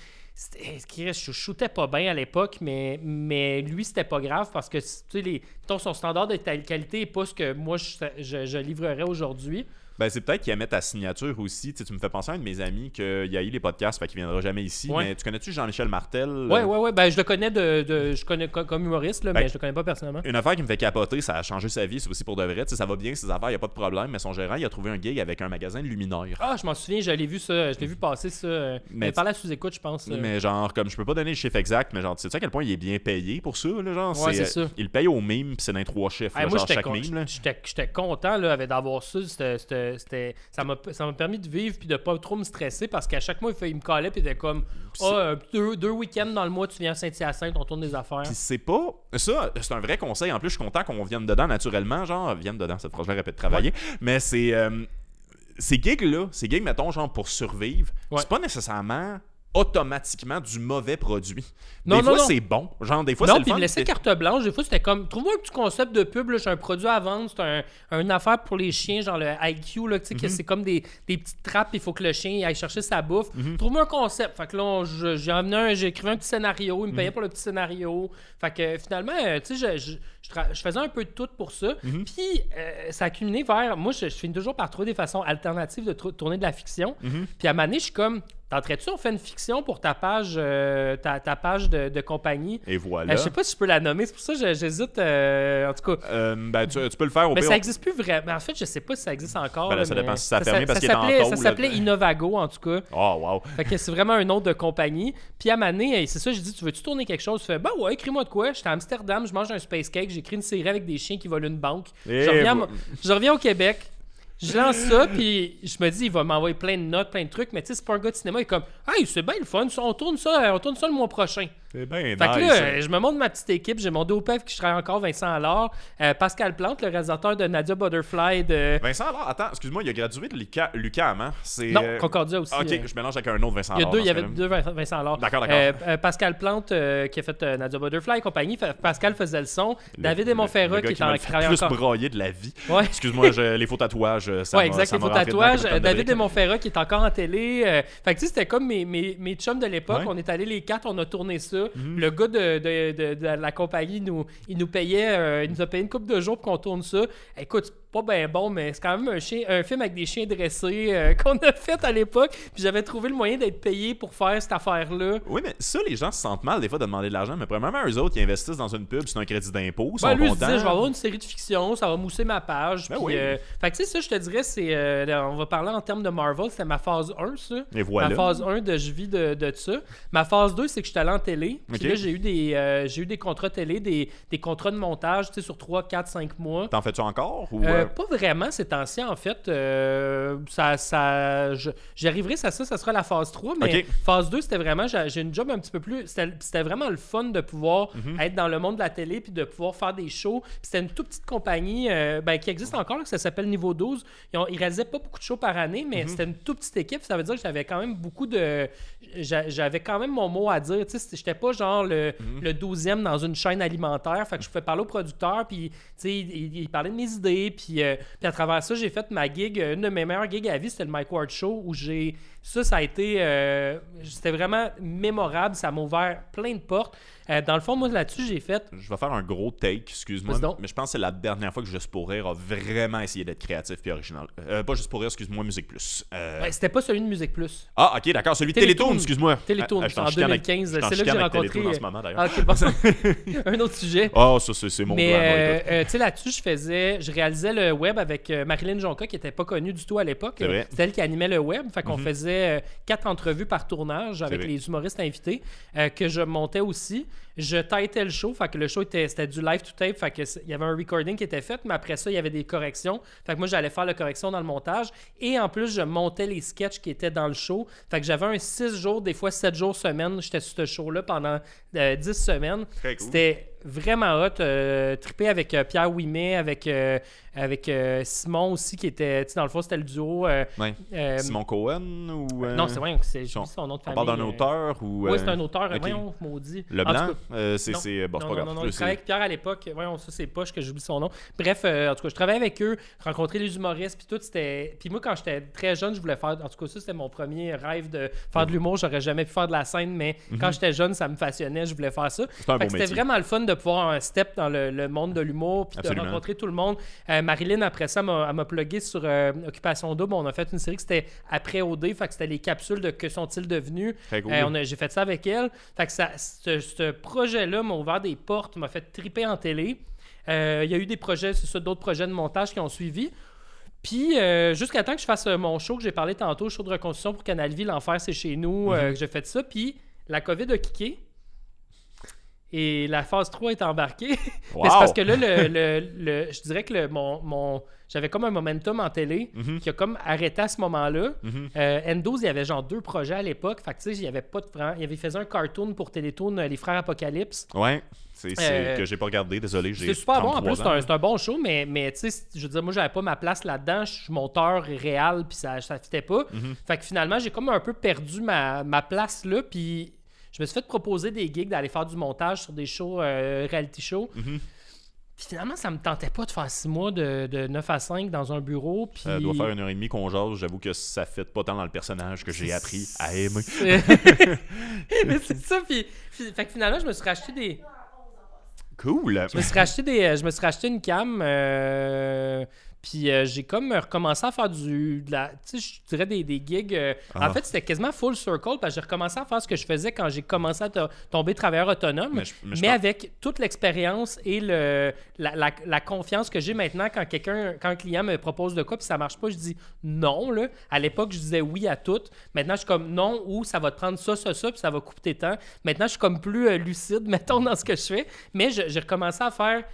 Je shootais pas bien à l'époque, mais lui, c'était pas grave parce que, tu sais, son standard de qualité n'est pas ce que moi, je livrerais aujourd'hui. Ben, c'est peut-être qu'il aimait ta signature aussi. Tu me fais penser à un de mes amis qu'il a eu les podcasts, fait qu'il viendra jamais ici. Ouais. Mais tu connais-tu Jean-Michel Martel? Ouais. Ben, je le connais je connais comme humoriste, là, mais je le connais pas personnellement. Une affaire qui me fait capoter, ça a changé sa vie, c'est aussi pour de vrai. Ça va bien, ses affaires, il n'y a pas de problème. Mais son gérant, il a trouvé un gig avec un magasin de luminaires. Ah, je m'en souviens, je l'ai vu ça. Je l'ai vu passer ça. Mais par la sous-écoute, je pense. Mais genre, comme je peux pas donner le chiffre exact, mais genre, tu sais à quel point il est bien payé pour ça, là, genre. Ouais, c'est ça. Il paye au mime, puis c'est dans les 3 chiffres, moi, genre chaque mime. J'étais content là, d'avoir ça. Ça m'a permis de vivre puis de pas trop me stresser parce qu'à chaque mois, il me calait puis il était comme deux week-ends dans le mois, tu viens à Saint-Hyacinthe, on tourne des affaires. Puis c'est pas... Ça, c'est un vrai conseil. En plus, je suis content qu'on vienne dedans naturellement. Genre, vienne dedans, cette phrase, je vais répéter, travailler. Ouais. Mais c'est... ces gigs-là, mettons, genre, pour survivre, c'est pas nécessairement... automatiquement du mauvais produit. Des fois, c'est bon. Genre, des fois, c'est le fun. Non, puis me laisser carte blanche. Des fois, c'était comme... Trouve-moi un petit concept de pub. J'ai un produit à vendre. C'est une affaire pour les chiens, genre le IQ. Là, que c'est comme des petites trappes. Il faut que le chien aille chercher sa bouffe. Trouve-moi un concept. Fait que là, j'ai écrit un petit scénario. Il me payait pour le petit scénario. Fait que finalement, tu sais, je faisais un peu de tout pour ça. Puis, ça a culminé vers... Moi, je finis toujours par trouver des façons alternatives de tourner de la fiction. Puis à un moment donné, je suis comme... Tenterais-tu, on fait une fiction pour ta page ta page de compagnie? Et voilà. Je sais pas si je peux la nommer, c'est pour ça que j'hésite. En tout cas. Ben, tu peux le faire au pire. Mais ça existe plus vraiment. En fait, je sais pas si ça existe encore. Ben là, ça dépend si ça a fermé parce qu'il est en tôle. Ça s'appelait Innovago, en tout cas. Oh, wow. Fait que c'est vraiment un nom de compagnie. Puis à Mané, c'est ça, j'ai dit, tu veux-tu tourner quelque chose? Tu fais, ben ouais, écris-moi de quoi? J'étais à Amsterdam, je mange un space cake, j'écris une série avec des chiens qui volent une banque. Je reviens au Québec. Je lance ça, puis je me dis, il va m'envoyer plein de notes, plein de trucs, mais tu sais, c'est pas un gars de cinéma, il est comme, hey, c'est bien le fun, on tourne ça le mois prochain. C'est bien nice. Fait que là, je me montre ma petite équipe, j'ai mon DOP avec qui je travaille encore, Vincent Allard, Pascal Plante, le réalisateur de Nadia Butterfly. Vincent Allard, attends, excuse-moi, il a gradué de l'UQAM, hein? Non, Concordia aussi. Ok, je mélange avec un autre Vincent Allard. Il y avait deux Vincent Allard. D'accord. Pascal Plante, qui a fait Nadia Butterfly et compagnie. Pascal faisait le son. David et Monferrat, qui travaille encore. Plus broyé de la vie. Ouais. Excuse-moi, les faux tatouages. Ouais, exact, les faux tatouages. David et Monferrat, qui est encore en télé. Fait que tu sais, c'était comme mes chums de l'époque. On est allés les 4, on a tourné ça. ça. Le gars de la compagnie, il nous payait, il nous a payé une couple de jours pour qu'on tourne ça. Écoute, c'est pas bien bon, mais c'est quand même un film avec des chiens dressés qu'on a fait à l'époque. Puis j'avais trouvé le moyen d'être payé pour faire cette affaire-là. Oui, mais ça, les gens se sentent mal des fois de demander de l'argent. Mais premièrement, eux autres qui investissent dans une pub, c'est un crédit d'impôt. Ben, lui, il disait, je vais avoir une série de fiction, ça va mousser ma page. Ben puis, oui. fait que tu sais, ça, je te dirais, c'est. On va parler en termes de Marvel, c'était ma phase 1, ça. Et voilà. Ma phase 1 de je vis de ça. Ma phase 2, c'est que je suis allé en télé. Puis là, j'ai eu des contrats télé, des contrats de montage, tu sais, sur 3, 4, 5 mois. T'en fais-tu encore? Ou Pas vraiment ces temps-ci, en fait. J'arriverai à ça sera la phase 3, mais phase 2, c'était vraiment, j'ai une job un petit peu plus. C'était vraiment le fun de pouvoir être dans le monde de la télé puis de pouvoir faire des shows. Puis c'était une toute petite compagnie qui existe encore, là, ça s'appelle Niveau 12. Ils réalisaient pas beaucoup de shows par année, mais c'était une toute petite équipe. Ça veut dire que j'avais quand même j'avais quand même mon mot à dire. Tu sais, j'étais pas genre le 12e dans une chaîne alimentaire. Fait que je pouvais parler au producteur, puis tu sais, il parlait de mes idées, puis à travers ça, j'ai fait ma gig, une de mes meilleures gigs à vie, c'était le Mike Ward Show, où ça a été c'était vraiment mémorable, ça m'a ouvert plein de portes. Dans le fond, moi là-dessus, j'ai fait. Je vais faire un gros take, excuse-moi, mais je pense que c'est la dernière fois que Juste pour rire a vraiment essayé d'être créatif et original. Pas Juste pour rire, excuse-moi, Musique Plus. C'était pas celui de Musique Plus. Ah, ok, d'accord, celui de Télétoon, excuse-moi. Télétoon, en 2015, c'est là que j'ai rencontré. En ce moment, d'ailleurs. Un autre sujet. Ah, ça, c'est mon plan. Mais tu sais, là-dessus, je réalisais le web avec Marilyn Jonca, qui était pas connue du tout à l'époque. C'était elle qui animait le web. Fait qu'on faisait 4 entrevues par tournage avec les humoristes invités que je montais aussi. Je tightais le show, fait que le show c'était du live to tape, fait que il y avait un recording qui était fait, mais après ça il y avait des corrections, fait que moi j'allais faire la correction dans le montage, et en plus je montais les sketchs qui étaient dans le show, fait que j'avais un 6 jours, des fois 7 jours semaine, j'étais sur ce show là pendant 10 semaines. Très cool. C'était vraiment hot, trippé avec Pierre Ouimet, avec Simon aussi, qui était, tu sais, dans le fond c'était le duo Simon Cohen ou non, c'est vrai, c'est son nom de famille. On parle d'un auteur ou oui, c'est un auteur, voyons, maudit. Leblanc. C'est pas grave. Non, je travaillais avec Pierre à l'époque. Voyons, ça, c'est poche que j'oublie son nom. Bref, en tout cas, je travaillais avec eux, rencontrer les humoristes, puis tout, c'était. Puis moi, quand j'étais très jeune, je voulais faire. En tout cas, ça, c'était mon premier rêve de faire de l'humour. J'aurais jamais pu faire de la scène, mais quand j'étais jeune, ça me passionnait, je voulais faire ça. C'était vraiment le fun de pouvoir un step dans le monde de l'humour, puis de rencontrer tout le monde. Marilyn, après ça, elle m'a plugué sur Occupation Double. On a fait une série qui c'était après OD, fait que c'était les capsules de Que sont-ils devenus. Cool. J'ai fait ça avec elle. Fait que ce projet-là m'a ouvert des portes, m'a fait triper en télé. Il y a eu des projets, c'est ça, d'autres projets de montage qui ont suivi. Puis, jusqu'à temps que je fasse mon show que j'ai parlé tantôt, show de reconstruction pour Canal Vie, L'Enfer, c'est chez nous, que j'ai fait ça. Puis, la COVID a kické. Et la phase 3 est embarquée. Wow. Mais c'est parce que là, je dirais que j'avais comme un momentum en télé qui a comme arrêté à ce moment-là. N12, il y avait genre 2 projets à l'époque. Fait que tu sais, il y avait pas de franc. Il avait fait un cartoon pour Télétoon, Les Frères Apocalypse. Ouais. C'est que j'ai pas regardé, désolé. C'est super bon. En plus, c'est un bon show, mais tu sais, je veux dire, moi, j'avais pas ma place là-dedans. Je suis monteur réel, puis ça fitait pas. Fait que finalement, j'ai comme un peu perdu ma place là, puis je me suis fait proposer des gigs d'aller faire du montage sur des shows, reality shows. Puis finalement, ça me tentait pas de faire 6 mois de 9 à 5 dans un bureau. Puis... Ça doit faire 1h30 qu'on jase. J'avoue que ça fait pas tant dans le personnage que j'ai appris à aimer. Mais c'est ça. Puis fait que finalement, je me suis racheté des... Cool! Je me suis racheté une cam... Puis j'ai comme recommencé à faire tu sais, je dirais des gigs. En fait, c'était quasiment full circle parce que j'ai recommencé à faire ce que je faisais quand j'ai commencé à tomber travailleur autonome. Mais avec toute l'expérience et la confiance que j'ai maintenant quand un client me propose de quoi puis ça marche pas, je dis non. Là. À l'époque, je disais oui à tout. Maintenant, je suis comme non ou ça va te prendre ça, puis ça va couper tes temps. Maintenant, je suis comme plus lucide, mettons, dans ce que je fais. Mais j'ai recommencé à faire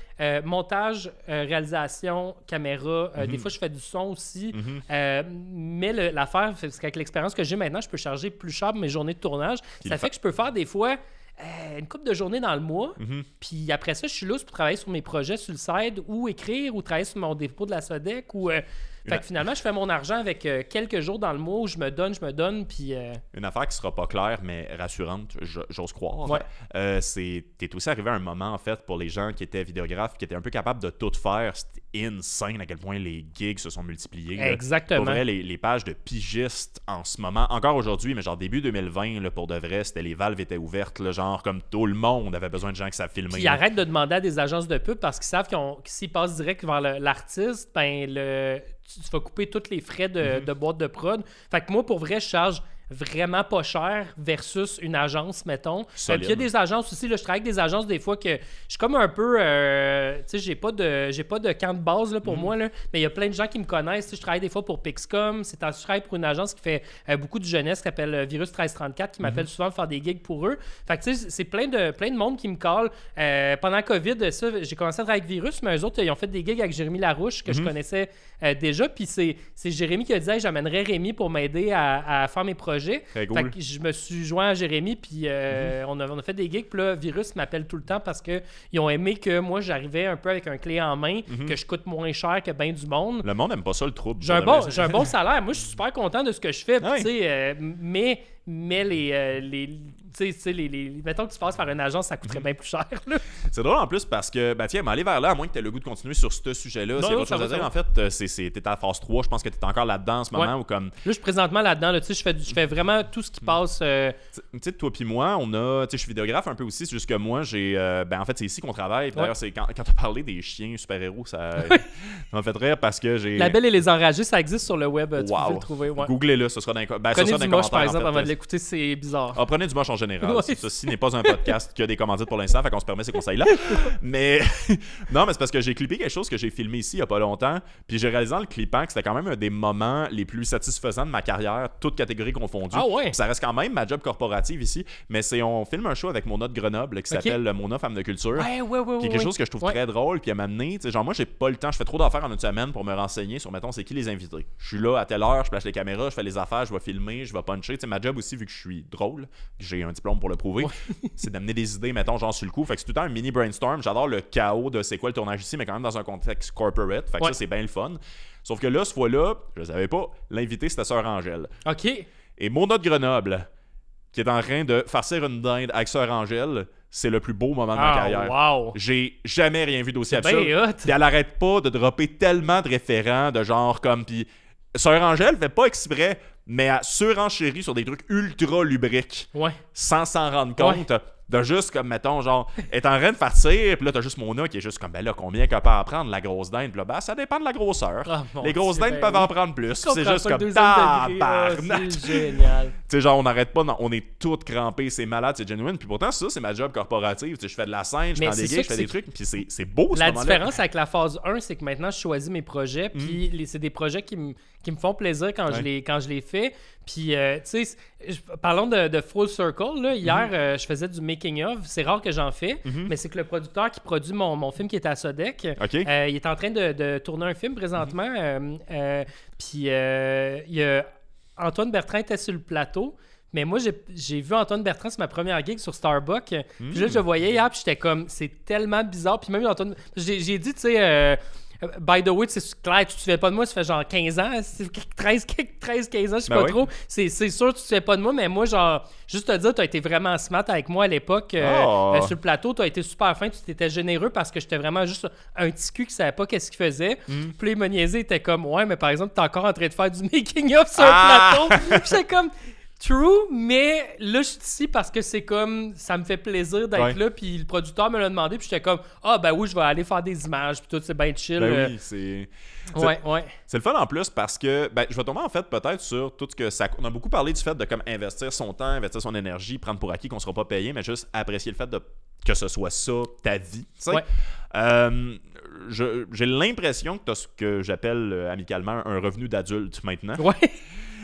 montage, réalisation, caméra. Des fois, je fais du son aussi. Mais l'affaire, c'est qu'avec l'expérience que j'ai maintenant, je peux charger plus cher pour mes journées de tournage. Ça fait que je peux faire des fois une couple de journées dans le mois. Puis après ça, je suis là pour travailler sur mes projets sur le side ou écrire ou travailler sur mon dépôt de la Sodec ou... Fait que finalement, je fais mon argent avec quelques jours dans le mois où je me donne, puis... Une affaire qui sera pas claire, mais rassurante, j'ose croire. Ouais. T'es aussi arrivé à un moment, en fait, pour les gens qui étaient vidéographes, qui étaient un peu capables de tout faire. C'était insane à quel point les gigs se sont multipliés. Exactement. Pour vrai, les pages de pigistes en ce moment, encore aujourd'hui, mais genre début 2020, là, pour de vrai, c'était les valves étaient ouvertes, là, genre comme tout le monde avait besoin de gens qui savent filmer. Puis ils arrêtent de demander à des agences de pub parce qu'ils savent que s'ils passent direct vers l'artiste, ben tu vas couper tous les frais de boîte de prod. Fait que moi, pour vrai, je charge vraiment pas cher versus une agence, mettons. Puis il y a des agences aussi, là, je travaille avec des agences des fois que je suis comme un peu, tu sais, j'ai pas de camp de base là, pour moi, là, mais il y a plein de gens qui me connaissent. Je travaille des fois pour Pixcom, je travaille pour une agence qui fait beaucoup de jeunesse qui s'appelle Virus 1334, qui m'appelle souvent pour faire des gigs pour eux. Fait que tu sais, c'est plein de monde qui me colle. Pendant COVID, ça, j'ai commencé à travailler avec Virus, mais eux autres, ils ont fait des gigs avec Jérémy Larouche que je connaissais déjà, puis c'est Jérémy qui a dit hey, j'amènerais Rémi pour m'aider à faire mes projets. Cool. Fait que je me suis joint à Jérémy, puis on a fait des gigs, puis là, Virus m'appelle tout le temps parce qu'ils ont aimé que moi, j'arrivais un peu avec un clé en main, que je coûte moins cher que bien du monde. Le monde aime pas ça, le trouble. J'ai un bon salaire. Moi, je suis super content de ce que je fais, tu sais, mais mettons que tu passes par une agence, ça coûterait bien plus cher. Là. C'est drôle en plus parce que, tiens, m'aller vers là, à moins que tu aies le goût de continuer sur ce sujet-là. C'est autre chose à dire. En fait, t'es à la phase 3, je pense que t'es encore là-dedans en ce moment. Ou comme... Là, je suis présentement là-dedans. Là, je fais vraiment tout ce qui passe. Tu sais, toi puis moi, je suis vidéographe un peu aussi. C'est juste que moi, en fait, c'est ici qu'on travaille. D'ailleurs, c'est quand tu as parlé des chiens super-héros, ça m'a fait rire parce que j'ai. La Belle et les Enragés, ça existe sur le web. Tu peux le trouver. Ouais. Googlez-le, ce sera dans les Prenez du moche, par exemple, avant de l'écouter, c'est bizarre. Prenez du moche en général. Ceci n'est pas un podcast qui a des commandites pour l'instant, fait qu'on se permet ces conseils-là. Mais non, mais c'est parce que j'ai clippé quelque chose que j'ai filmé ici il y a pas longtemps, puis j'ai réalisé en le clippant que c'était quand même un des moments les plus satisfaisants de ma carrière, toutes catégories confondues. Ah ouais. Ça reste quand même ma job corporative ici, mais on filme un show avec Mona de Grenoble qui s'appelle Mona Femme de Culture. Ouais, qui est quelque chose que je trouve très drôle, puis à m'amener, tu sais, genre moi j'ai pas le temps, je fais trop d'affaires en une semaine pour me renseigner sur, mettons, c'est qui les invités. Je suis là à telle heure, je place les caméras, je fais les affaires, je vais filmer, je vais puncher. Tu sais, ma job aussi, vu que je suis drôle, j'ai un diplôme pour le prouver, c'est d'amener des idées, mettons, genre sur le coup. Fait que c'est tout le temps un mini brainstorm. J'adore le chaos de c'est quoi le tournage ici, mais quand même dans un contexte corporate. Fait que ça, c'est bien le fun. Sauf que là, cette fois-là, je savais pas, l'invité, c'était Sœur Angèle. OK. Et Mona de Grenoble, qui est en train de farcir une dinde avec Sœur Angèle, c'est le plus beau moment de ma carrière. Wow. J'ai jamais rien vu d'aussi absurde. Puis elle arrête pas de dropper tellement de référents de genre comme... Puis Sœur Angèle fait pas exprès, mais elle surenchérit sur des trucs ultra lubriques. Ouais. Sans s'en rendre compte. De juste comme, mettons, genre, est en train de farcir, puis là, t'as juste Mona qui est juste comme, ben là, combien qu'elle peut en prendre, la grosse dinde? Puis là, ça dépend de la grosseur. Les grosses dindes peuvent en prendre plus. C'est juste comme, tabarnak! C'est génial. Tu sais, genre, on n'arrête pas, on est toutes crampés, c'est malade, c'est genuine. Puis pourtant, ça, c'est ma job corporative. Tu sais, je fais de la scène, je prends des gigs, je fais des trucs, puis c'est beau, ce moment-là. La différence avec la phase 1, c'est que maintenant, je choisis mes projets, puis c'est des projets qui me font plaisir quand je les fais. Puis, tu sais, parlons de Full Circle, là, hier, je faisais du making-of. C'est rare que j'en fais, mais c'est que le producteur qui produit mon film qui est à Sodec, il est en train de tourner un film présentement. Puis, Antoine Bertrand était sur le plateau. Mais moi, j'ai vu Antoine Bertrand, c'est ma première gig sur Starbucks. Puis là, je voyais hier, puis j'étais comme, c'est tellement bizarre. Puis même Antoine, j'ai dit, tu sais... by the way, c'est clair, tu te souviens pas de moi, ça fait genre 15 ans, 13, 15 ans, je sais pas trop. C'est sûr, tu te souviens pas de moi, mais moi, genre, juste te dire, tu as été vraiment smart avec moi à l'époque sur le plateau, tu as été super fin, tu t'étais généreux parce que j'étais vraiment juste un petit cul qui savait pas qu'est-ce qu'il faisait. Puis il m'a niaisé, il était comme, ouais, mais par exemple, t'es encore en train de faire du making-of sur le plateau. Puis j'étais comme... True, mais là, je suis ici parce que c'est comme... Ça me fait plaisir d'être là, puis le producteur me l'a demandé, puis j'étais comme... ben oui, je vais aller faire des images, puis tout, c'est bien chill. Ben oui, c'est... Ouais. C'est le fun en plus parce que... je vais tomber en fait peut-être sur tout ce que ça... On a beaucoup parlé du fait de comme investir son temps, investir son énergie, prendre pour acquis qu'on sera pas payé, mais juste apprécier le fait que ce soit ça, ta vie, tu sais. J'ai l'impression que tu as ce que j'appelle amicalement un revenu d'adulte maintenant. Ouais.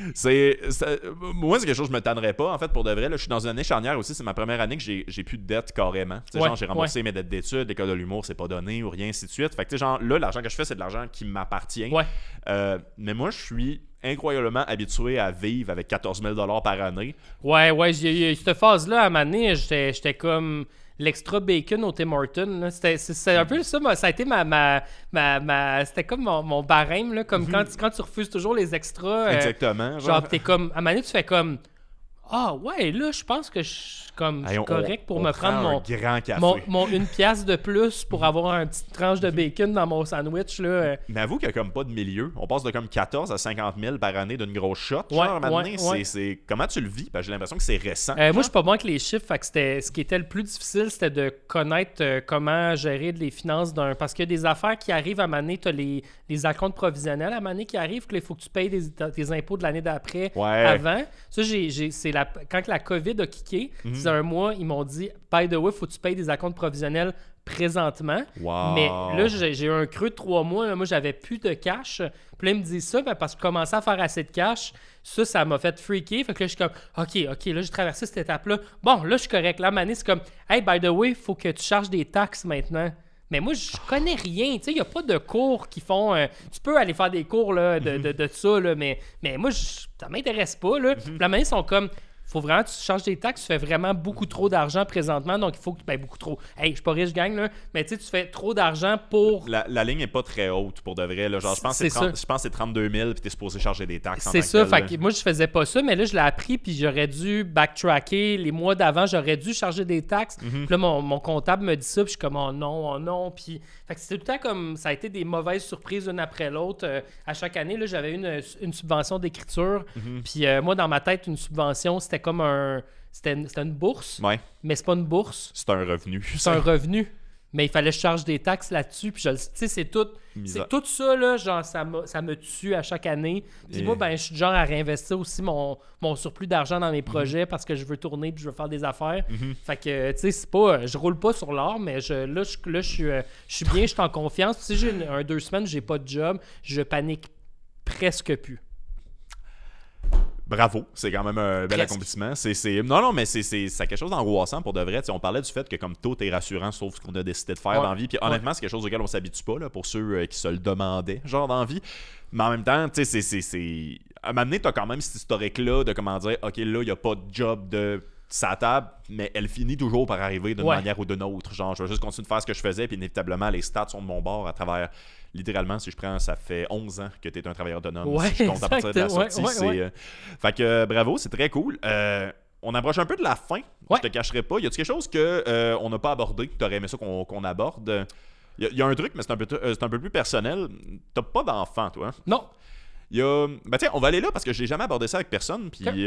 Moi, c'est quelque chose que je me tannerais pas. En fait, pour de vrai, là, je suis dans une année charnière aussi. C'est ma première année que j'ai plus de dettes carrément. Genre, j'ai remboursé mes dettes d'études, l'école de l'humour, c'est pas donné ou rien, ainsi de suite. Fait que, genre, là, l'argent que je fais, c'est de l'argent qui m'appartient. Mais moi, je suis incroyablement habitué à vivre avec 14 000 $ par année. Ouais, cette phase-là, à un moment donné, j'étais comme... l'extra bacon au Tim Hortons. Là. C'est un peu ça, ça a été c'était comme mon barème, là, comme quand tu refuses toujours les extras. Exactement. Genre, t'es comme, à un moment donné, tu fais comme, ah ouais, là, je pense que je suis correct pour me prendre mon 1 pièce de plus pour avoir une petite tranche de bacon dans mon sandwich. Là. Mais avoue qu'il n'y a comme pas de milieu. On passe de comme 14 à 50 000 par année d'une grosse shot. C'est... Comment tu le vis? J'ai l'impression que c'est récent. Moi, je suis pas bon avec les chiffres. Fait que ce qui était le plus difficile, c'était de connaître comment gérer les finances d'un... Parce qu'il y a des affaires qui arrivent à maner. Tu as les acomptes provisionnels à maner qui arrivent, qu'il faut que tu payes tes impôts de l'année d'après avant. Ça, quand la COVID a kické, c'est un mois, ils m'ont dit « By the way, faut que tu payes des acomptes provisionnels présentement. » Mais là, j'ai eu un creux de 3 mois. Là, moi, j'avais plus de cash. Puis là, ils me disent ça parce que je commençais à faire assez de cash. Ça m'a fait freaker. Fait que là, je suis comme « OK, là, j'ai traversé cette étape-là. Bon, là, je suis correct. Là, Mané, c'est comme « Hey, by the way, faut que tu charges des taxes maintenant. » Mais moi, je connais rien. Tu sais, il n'y a pas de cours qui font... tu peux aller faire des cours là, de ça, là, mais moi, ça m'intéresse pas. Là. Puis la manière, ils sont comme... Faut vraiment que tu changes des taxes, tu fais vraiment beaucoup trop d'argent présentement, donc il faut que... beaucoup trop. Hey, je suis pas riche, gang, là, mais tu sais, tu fais trop d'argent pour... La ligne est pas très haute, pour de vrai, là. Genre, je pense que c'est 32 000, puis t'es supposé charger des taxes. C'est ça, fait que moi, je faisais pas ça, mais là, je l'ai appris, puis j'aurais dû backtracker. Les mois d'avant, j'aurais dû charger des taxes. Puis là, mon comptable me dit ça, puis je suis comme, oh non, puis... Fait que c'était tout le temps comme... Ça a été des mauvaises surprises une après l'autre. À chaque année, là, j'avais une subvention d'écriture, puis moi, dans ma tête, une subvention, c'était comme c'était une bourse, mais c'est pas une bourse. C'est un revenu. C'est un revenu. Mais il fallait que je charge des taxes là-dessus. Puis tu sais, c'est tout ça, là, genre, ça me tue à chaque année. Puis moi, je suis du genre à réinvestir aussi mon surplus d'argent dans mes projets parce que je veux tourner puis je veux faire des affaires. Fait que, tu sais, c'est pas... Je roule pas sur l'or, mais là, je suis bien, je suis en confiance. Puis si j'ai 2 semaines, j'ai pas de job, je panique presque plus. Bravo, c'est quand même un bel accomplissement. Non, mais c'est quelque chose d'angoissant pour de vrai. T'sais, on parlait du fait que comme tout est rassurant, sauf ce qu'on a décidé de faire dans la vie. Puis honnêtement, c'est quelque chose auquel on s'habitue pas là, pour ceux qui se le demandaient, genre dans la vie. Mais en même temps, tu sais, c'est... À un moment donné, t'as quand même cet historique-là de comment dire, OK, là, il n'y a pas de job de sa table, mais elle finit toujours par arriver d'une manière ou d'une autre. Genre, je vais juste continuer de faire ce que je faisais, puis inévitablement, les stats sont de mon bord à travers... Littéralement, si je prends, ça fait 11 ans que tu es un travailleur autonome. Si je compte à partir de la sortie. Fait que bravo, c'est très cool. On approche un peu de la fin. Je te cacherai pas. Y a-t-il quelque chose qu'on n'a pas abordé, que tu aurais aimé ça qu'on aborde? Il y a un truc, mais c'est un peu plus personnel. T'as pas d'enfant, toi? Hein? Non. Tiens, on va aller là parce que j'ai jamais abordé ça avec personne. Puis il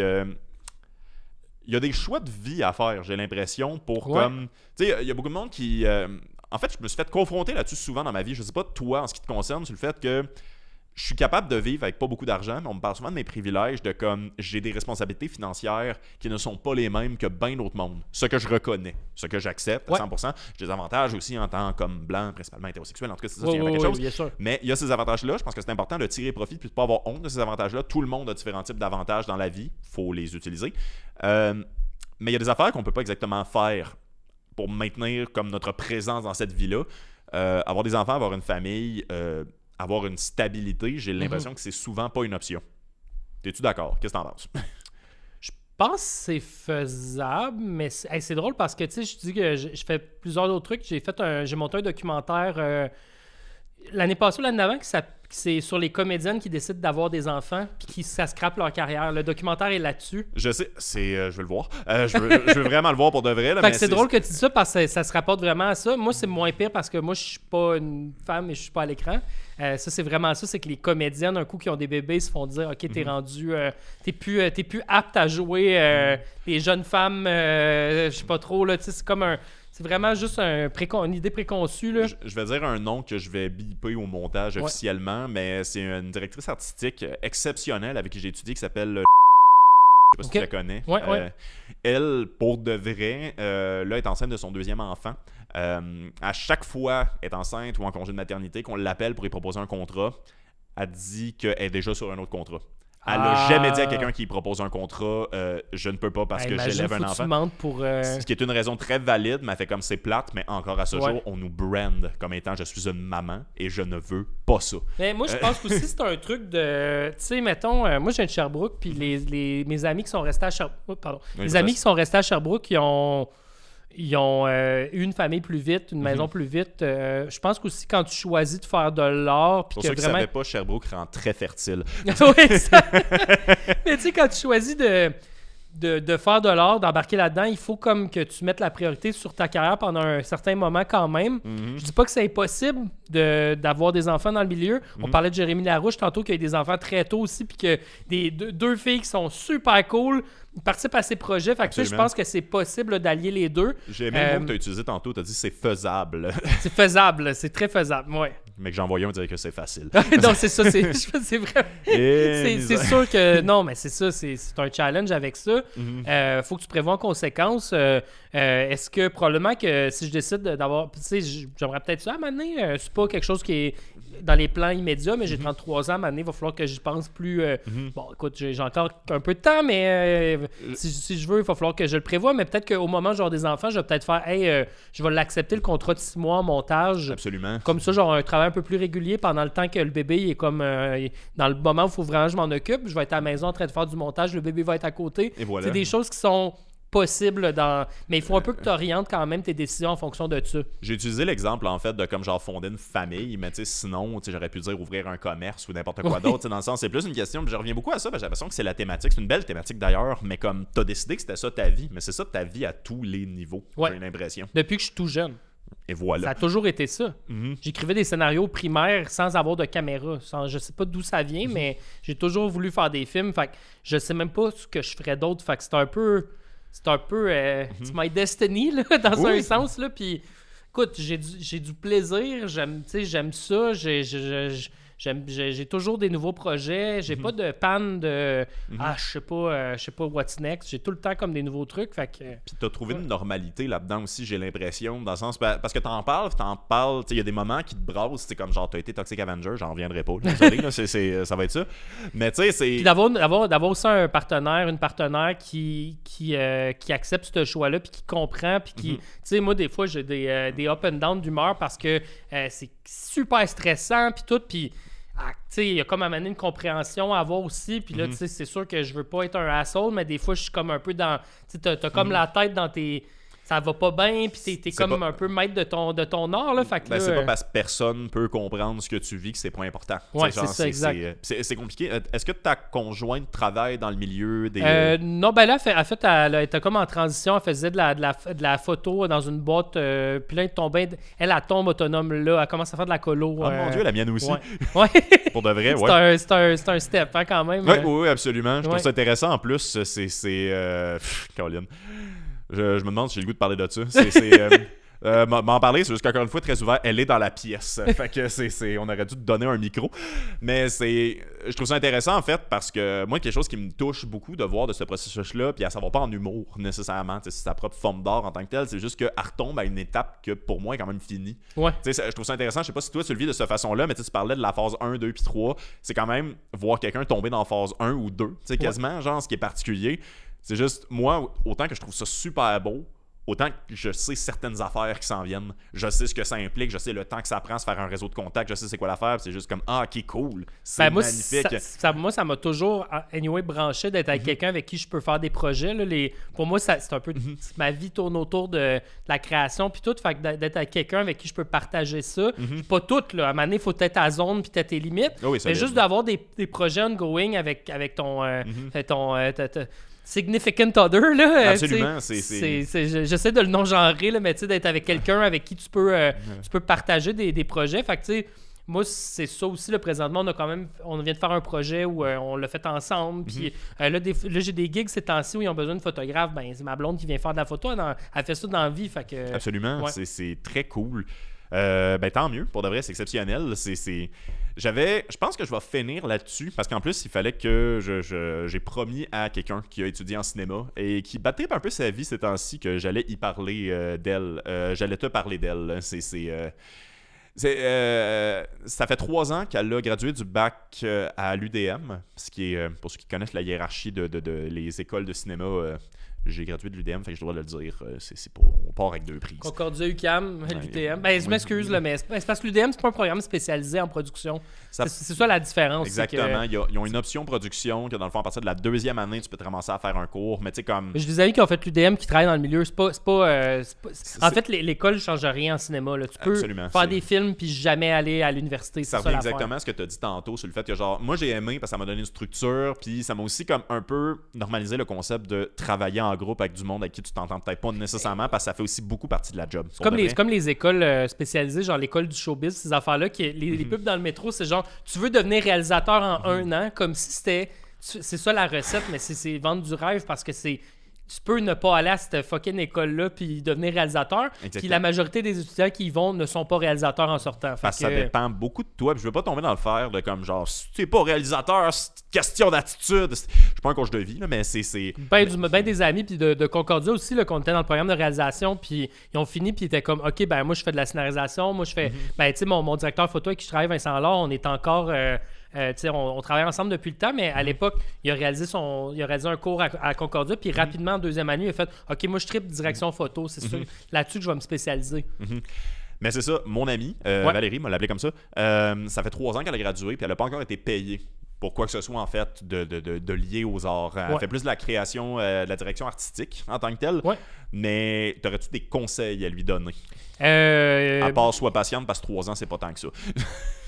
y a des choix de vie à faire, j'ai l'impression, pour comme... Tu sais, il y a beaucoup de monde qui... En fait, je me suis fait confronter là-dessus souvent dans ma vie. Je sais pas toi, en ce qui te concerne, sur le fait que je suis capable de vivre avec pas beaucoup d'argent, mais on me parle souvent de mes privilèges, de comme j'ai des responsabilités financières qui ne sont pas les mêmes que bien d'autres mondes. Ce que je reconnais, ce que j'accepte à 100%. J'ai des avantages aussi en tant comme blanc, principalement hétérosexuel. En tout cas, c'est ça, il y a quelque chose. Bien sûr. Mais il y a ces avantages-là. Je pense que c'est important de tirer profit puis de ne pas avoir honte de ces avantages-là. Tout le monde a différents types d'avantages dans la vie. Il faut les utiliser. Mais il y a des affaires qu'on peut pas exactement faire pour maintenir comme notre présence dans cette vie-là. Avoir des enfants, avoir une famille, avoir une stabilité, j'ai l'impression que c'est souvent pas une option. T'es-tu d'accord? Qu'est-ce que t'en penses? Je pense que c'est faisable, mais c'est drôle parce que, tu sais, je dis que je fais plusieurs autres trucs. J'ai monté un documentaire l'année passée ou l'année d'avant c'est sur les comédiennes qui décident d'avoir des enfants puis qui ça scrape leur carrière. Le documentaire est là-dessus. Je sais, je veux le voir. Je veux vraiment le voir pour de vrai. Là, fait que c'est drôle que tu dis ça parce que ça se rapporte vraiment à ça. Moi, c'est moins pire parce que moi, je suis pas une femme et je suis pas à l'écran. Ça, c'est vraiment ça. C'est que les comédiennes, un coup qui ont des bébés, se font dire « OK, t'es rendu... t'es plus apte à jouer les jeunes femmes, je sais pas trop. » là. C'est comme un... C'est vraiment juste une idée préconçue. Là. Je vais dire un nom que je vais biper au montage officiellement, mais c'est une directrice artistique exceptionnelle avec qui j'ai étudié qui s'appelle... Je sais pas si tu la connais. Elle, pour de vrai, là, est enceinte de son 2e enfant. À chaque fois est enceinte ou en congé de maternité, qu'on l'appelle pour lui proposer un contrat, elle dit qu'elle est déjà sur un autre contrat. Elle n'a jamais dit à quelqu'un qui propose un contrat je ne peux pas parce que j'élève un enfant. Ce qui est une raison très valide, mais elle fait comme c'est plate, mais encore à ce jour, on nous brand comme étant je suis une maman et je ne veux pas ça. Mais moi, je pense aussi c'est un truc de. Tu sais, mettons, moi, je viens de Sherbrooke, puis mes amis qui sont restés à Sherbrooke. Mes amis qui sont restés à Sherbrooke, ils ont eu une famille plus vite, une maison plus vite. Je pense qu'aussi quand tu choisis de faire de l'art... Pour ceux qui ne savaient pas, Sherbrooke rend très fertile. Oui, ça... Mais tu sais, quand tu choisis de faire de l'art, d'embarquer là-dedans, il faut comme que tu mettes la priorité sur ta carrière pendant un certain moment quand même. Je dis pas que c'est impossible d'avoir des enfants dans le milieu. On parlait de Jérémy Larouche tantôt, qui a eu des enfants très tôt aussi, puis que deux filles qui sont super cool participent à ces projets. Fait que tu sais, je pense que c'est possible d'allier les deux. J'ai aimé le mot que tu as utilisé tantôt. Tu as dit c'est faisable. C'est faisable, c'est très faisable, ouais. Mais que j'envoyais, on dirait que c'est facile. Non, c'est ça, c'est vrai. C'est sûr que non, mais c'est ça, c'est un challenge avec ça. Faut que tu prévois en conséquence. Est-ce que probablement que si je décide d'avoir, tu sais, j'aimerais peut-être ça à un moment donné, c'est pas quelque chose qui est dans les plans immédiats, mais j'ai 33 ans, à un moment donné, il va falloir que j'y pense plus. Bon, écoute, j'ai encore un peu de temps, mais si je veux, il va falloir que je le prévoie. Mais peut-être qu'au moment où j'aurai des enfants, je vais peut-être faire, je vais l'accepter, le contrat de 6 mois en montage. Absolument. Comme ça, genre un travail un peu plus régulier pendant le temps que le bébé il est comme dans le moment où il faut vraiment que je m'en occupe. Je vais être à la maison en train de faire du montage, le bébé va être à côté. Et voilà. C'est des choses qui sont possible mais il faut un peu que tu orientes quand même tes décisions en fonction de ça. J'ai utilisé l'exemple en fait de comme genre fonder une famille, mais tu sais sinon j'aurais pu dire ouvrir un commerce ou n'importe quoi d'autre, dans le sens c'est plus une question, je reviens beaucoup à ça parce que j'ai l'impression que c'est la thématique, c'est une belle thématique d'ailleurs, mais comme t'as décidé que c'était ça ta vie, mais c'est ça ta vie à tous les niveaux, j'ai l'impression. Depuis que je suis tout jeune. Et voilà. Ça a toujours été ça. J'écrivais des scénarios primaires sans avoir de caméra. Je sais pas d'où ça vient, mais j'ai toujours voulu faire des films. Fait que je sais même pas ce que je ferais d'autre. Fait que c'est un peu it's my destiny là, dans un sens là. Puis écoute, j'ai du plaisir. J'aime ça. J'ai toujours des nouveaux projets. J'ai pas de panne de je sais pas what's next. J'ai tout le temps comme des nouveaux trucs. Fait que puis t'as trouvé une normalité là-dedans aussi, j'ai l'impression, dans le sens parce que t'en parles, il y a des moments qui te brassent, c'est comme genre t'as été Toxic Avenger, j'en reviendrai pas. Là, désolé, là, ça va être ça. Mais tu sais, c'est. Puis d'avoir aussi un partenaire, une partenaire qui accepte ce choix-là, puis qui comprend, puis qui. Tu sais, moi des fois j'ai des up and down d'humeur parce que c'est super stressant, puis tout, puis. Il y a comme à mener une compréhension à avoir aussi. Puis là, c'est sûr que je veux pas être un asshole, mais des fois, je suis comme un peu dans... T'as comme la tête dans tes... Ça va pas bien, puis t'es comme un peu maître de ton art. Là, fait que là, c'est pas parce que personne peut comprendre ce que tu vis que c'est pas important. Ouais, c'est ça, exact. C'est compliqué. Est-ce que ta conjointe travaille dans le milieu des... Non, ben là, elle était comme en transition. Elle faisait de la photo dans une boîte. Puis là, elle tombe autonome là. Elle commence à faire de la colo. Oh mon Dieu, la mienne aussi. Ouais. Pour de vrai, ouais. C'est un step, hein, quand même. Oui, absolument. Je trouve ça intéressant. En plus, c'est Caroline. Je me demande si j'ai le goût de parler de ça. M'en parler, c'est juste qu'encore une fois, très ouvert, elle est dans la pièce. Fait que on aurait dû te donner un micro. Mais je trouve ça intéressant, en fait, parce que moi, quelque chose qui me touche beaucoup de voir de ce processus-là, puis à savoir pas en humour, nécessairement, c'est sa propre forme d'art en tant que telle, c'est juste qu'elle retombe à une étape que, pour moi, est quand même finie. Ouais. Je trouve ça intéressant, je sais pas si toi, tu le vis de cette façon-là, mais tu parlais de la phase 1, 2, puis 3, c'est quand même voir quelqu'un tomber dans la phase 1 ou 2, quasiment, genre, ce qui est particulier. C'est juste, moi, autant que je trouve ça super beau, autant que je sais certaines affaires qui s'en viennent. Je sais ce que ça implique, je sais le temps que ça prend se faire un réseau de contacts, je sais c'est quoi l'affaire, c'est juste comme « Ah, ok, cool, c'est magnifique. » Moi, ça m'a toujours, anyway, branché d'être avec quelqu'un avec qui je peux faire des projets. Là, pour moi, c'est un peu... Ma vie tourne autour de la création puis tout, fait que d'être avec quelqu'un avec qui je peux partager ça. Pas tout, là. À un moment donné, il faut être à zone puis t'as tes limites. Mais juste d'avoir des projets ongoing avec ton significant other, là. Absolument, j'essaie de le non-genrer, là, mais d'être avec quelqu'un avec qui tu peux partager des projets. Fait que, tu sais, moi, c'est ça aussi, là, présentement. On vient de faire un projet où on l'a fait ensemble. Puis là, j'ai des gigs ces temps-ci où ils ont besoin de photographes. Ben, c'est ma blonde qui vient faire de la photo. Elle fait ça dans la vie. Fait que, absolument, ouais. C'est très cool. Tant mieux, pour de vrai, c'est exceptionnel. Je pense que je vais finir là-dessus parce qu'en plus, il fallait que j'ai promis à quelqu'un qui a étudié en cinéma et qui battait un peu sa vie ces temps-ci que j'allais y parler d'elle. J'allais te parler d'elle. Ça fait 3 ans qu'elle a gradué du bac à l'UDM, ce qui est, pour ceux qui connaissent la hiérarchie de les écoles de cinéma j'ai gradué de l'UDM, fait que je dois le dire, c'est pas, on part avec 2 prises. Concordia, UQAM, l'UDM. Ben, je m'excuse, là, mais c'est parce que l'UDM, c'est pas un programme spécialisé en production. C'est ça la différence. Exactement. Ils ont une option production que, dans le fond, à partir de la 2e année, tu peux te ramasser à faire un cours. Mais tu sais, comme. J'ai des amis qui ont fait l'UDM qui travaillent dans le milieu. En fait, l'école ne change rien en cinéma. Là. Tu peux faire des films puis jamais aller à l'université. Ça revient exactement à ce que tu as dit tantôt sur le fait que, genre, moi, j'ai aimé parce que ça m'a donné une structure. Puis ça m'a aussi, comme, un peu normalisé le concept de travailler en groupe avec du monde avec qui tu t'entends peut-être pas nécessairement parce que ça fait aussi beaucoup partie de la job. C'est comme les écoles spécialisées, genre l'école du showbiz, ces affaires-là. Les pubs dans le métro, c'est genre, tu veux devenir réalisateur en 1 an, comme si c'était. C'est ça la recette, mais c'est vendre du rêve parce que c'est. Tu peux ne pas aller à cette fucking école-là puis devenir réalisateur. Exactement. Puis la majorité des étudiants qui y vont ne sont pas réalisateurs en sortant. Parce que ça dépend beaucoup de toi. Puis je veux pas tomber dans le fer de comme genre, si tu n'es pas réalisateur, c'est une question d'attitude. Je suis pas un coach de vie, là, mais c'est. Ben des amis, puis de Concordia aussi, là, qu'on était dans le programme de réalisation, puis ils ont fini, puis ils étaient comme, OK, ben moi je fais de la scénarisation, moi je fais. Ben tu sais, mon directeur photo avec qui je travaille, Vincent Allard, on est encore. On travaille ensemble depuis le temps, mais à l'époque, il a réalisé un cours à Concordia, puis rapidement, en 2e année, il a fait « OK, moi, je tripe direction photo, c'est sûr, là-dessus que je vais me spécialiser. Mais c'est ça, mon amie, Valérie, m'a l'appelé comme ça, ça fait 3 ans qu'elle a gradué, puis elle n'a pas encore été payée pour quoi que ce soit, en fait, de lié aux arts. Elle fait plus de la création, de la direction artistique en tant que telle. Mais t'aurais-tu des conseils à lui donner? À part sois patiente, parce que 3 ans, c'est pas tant que ça.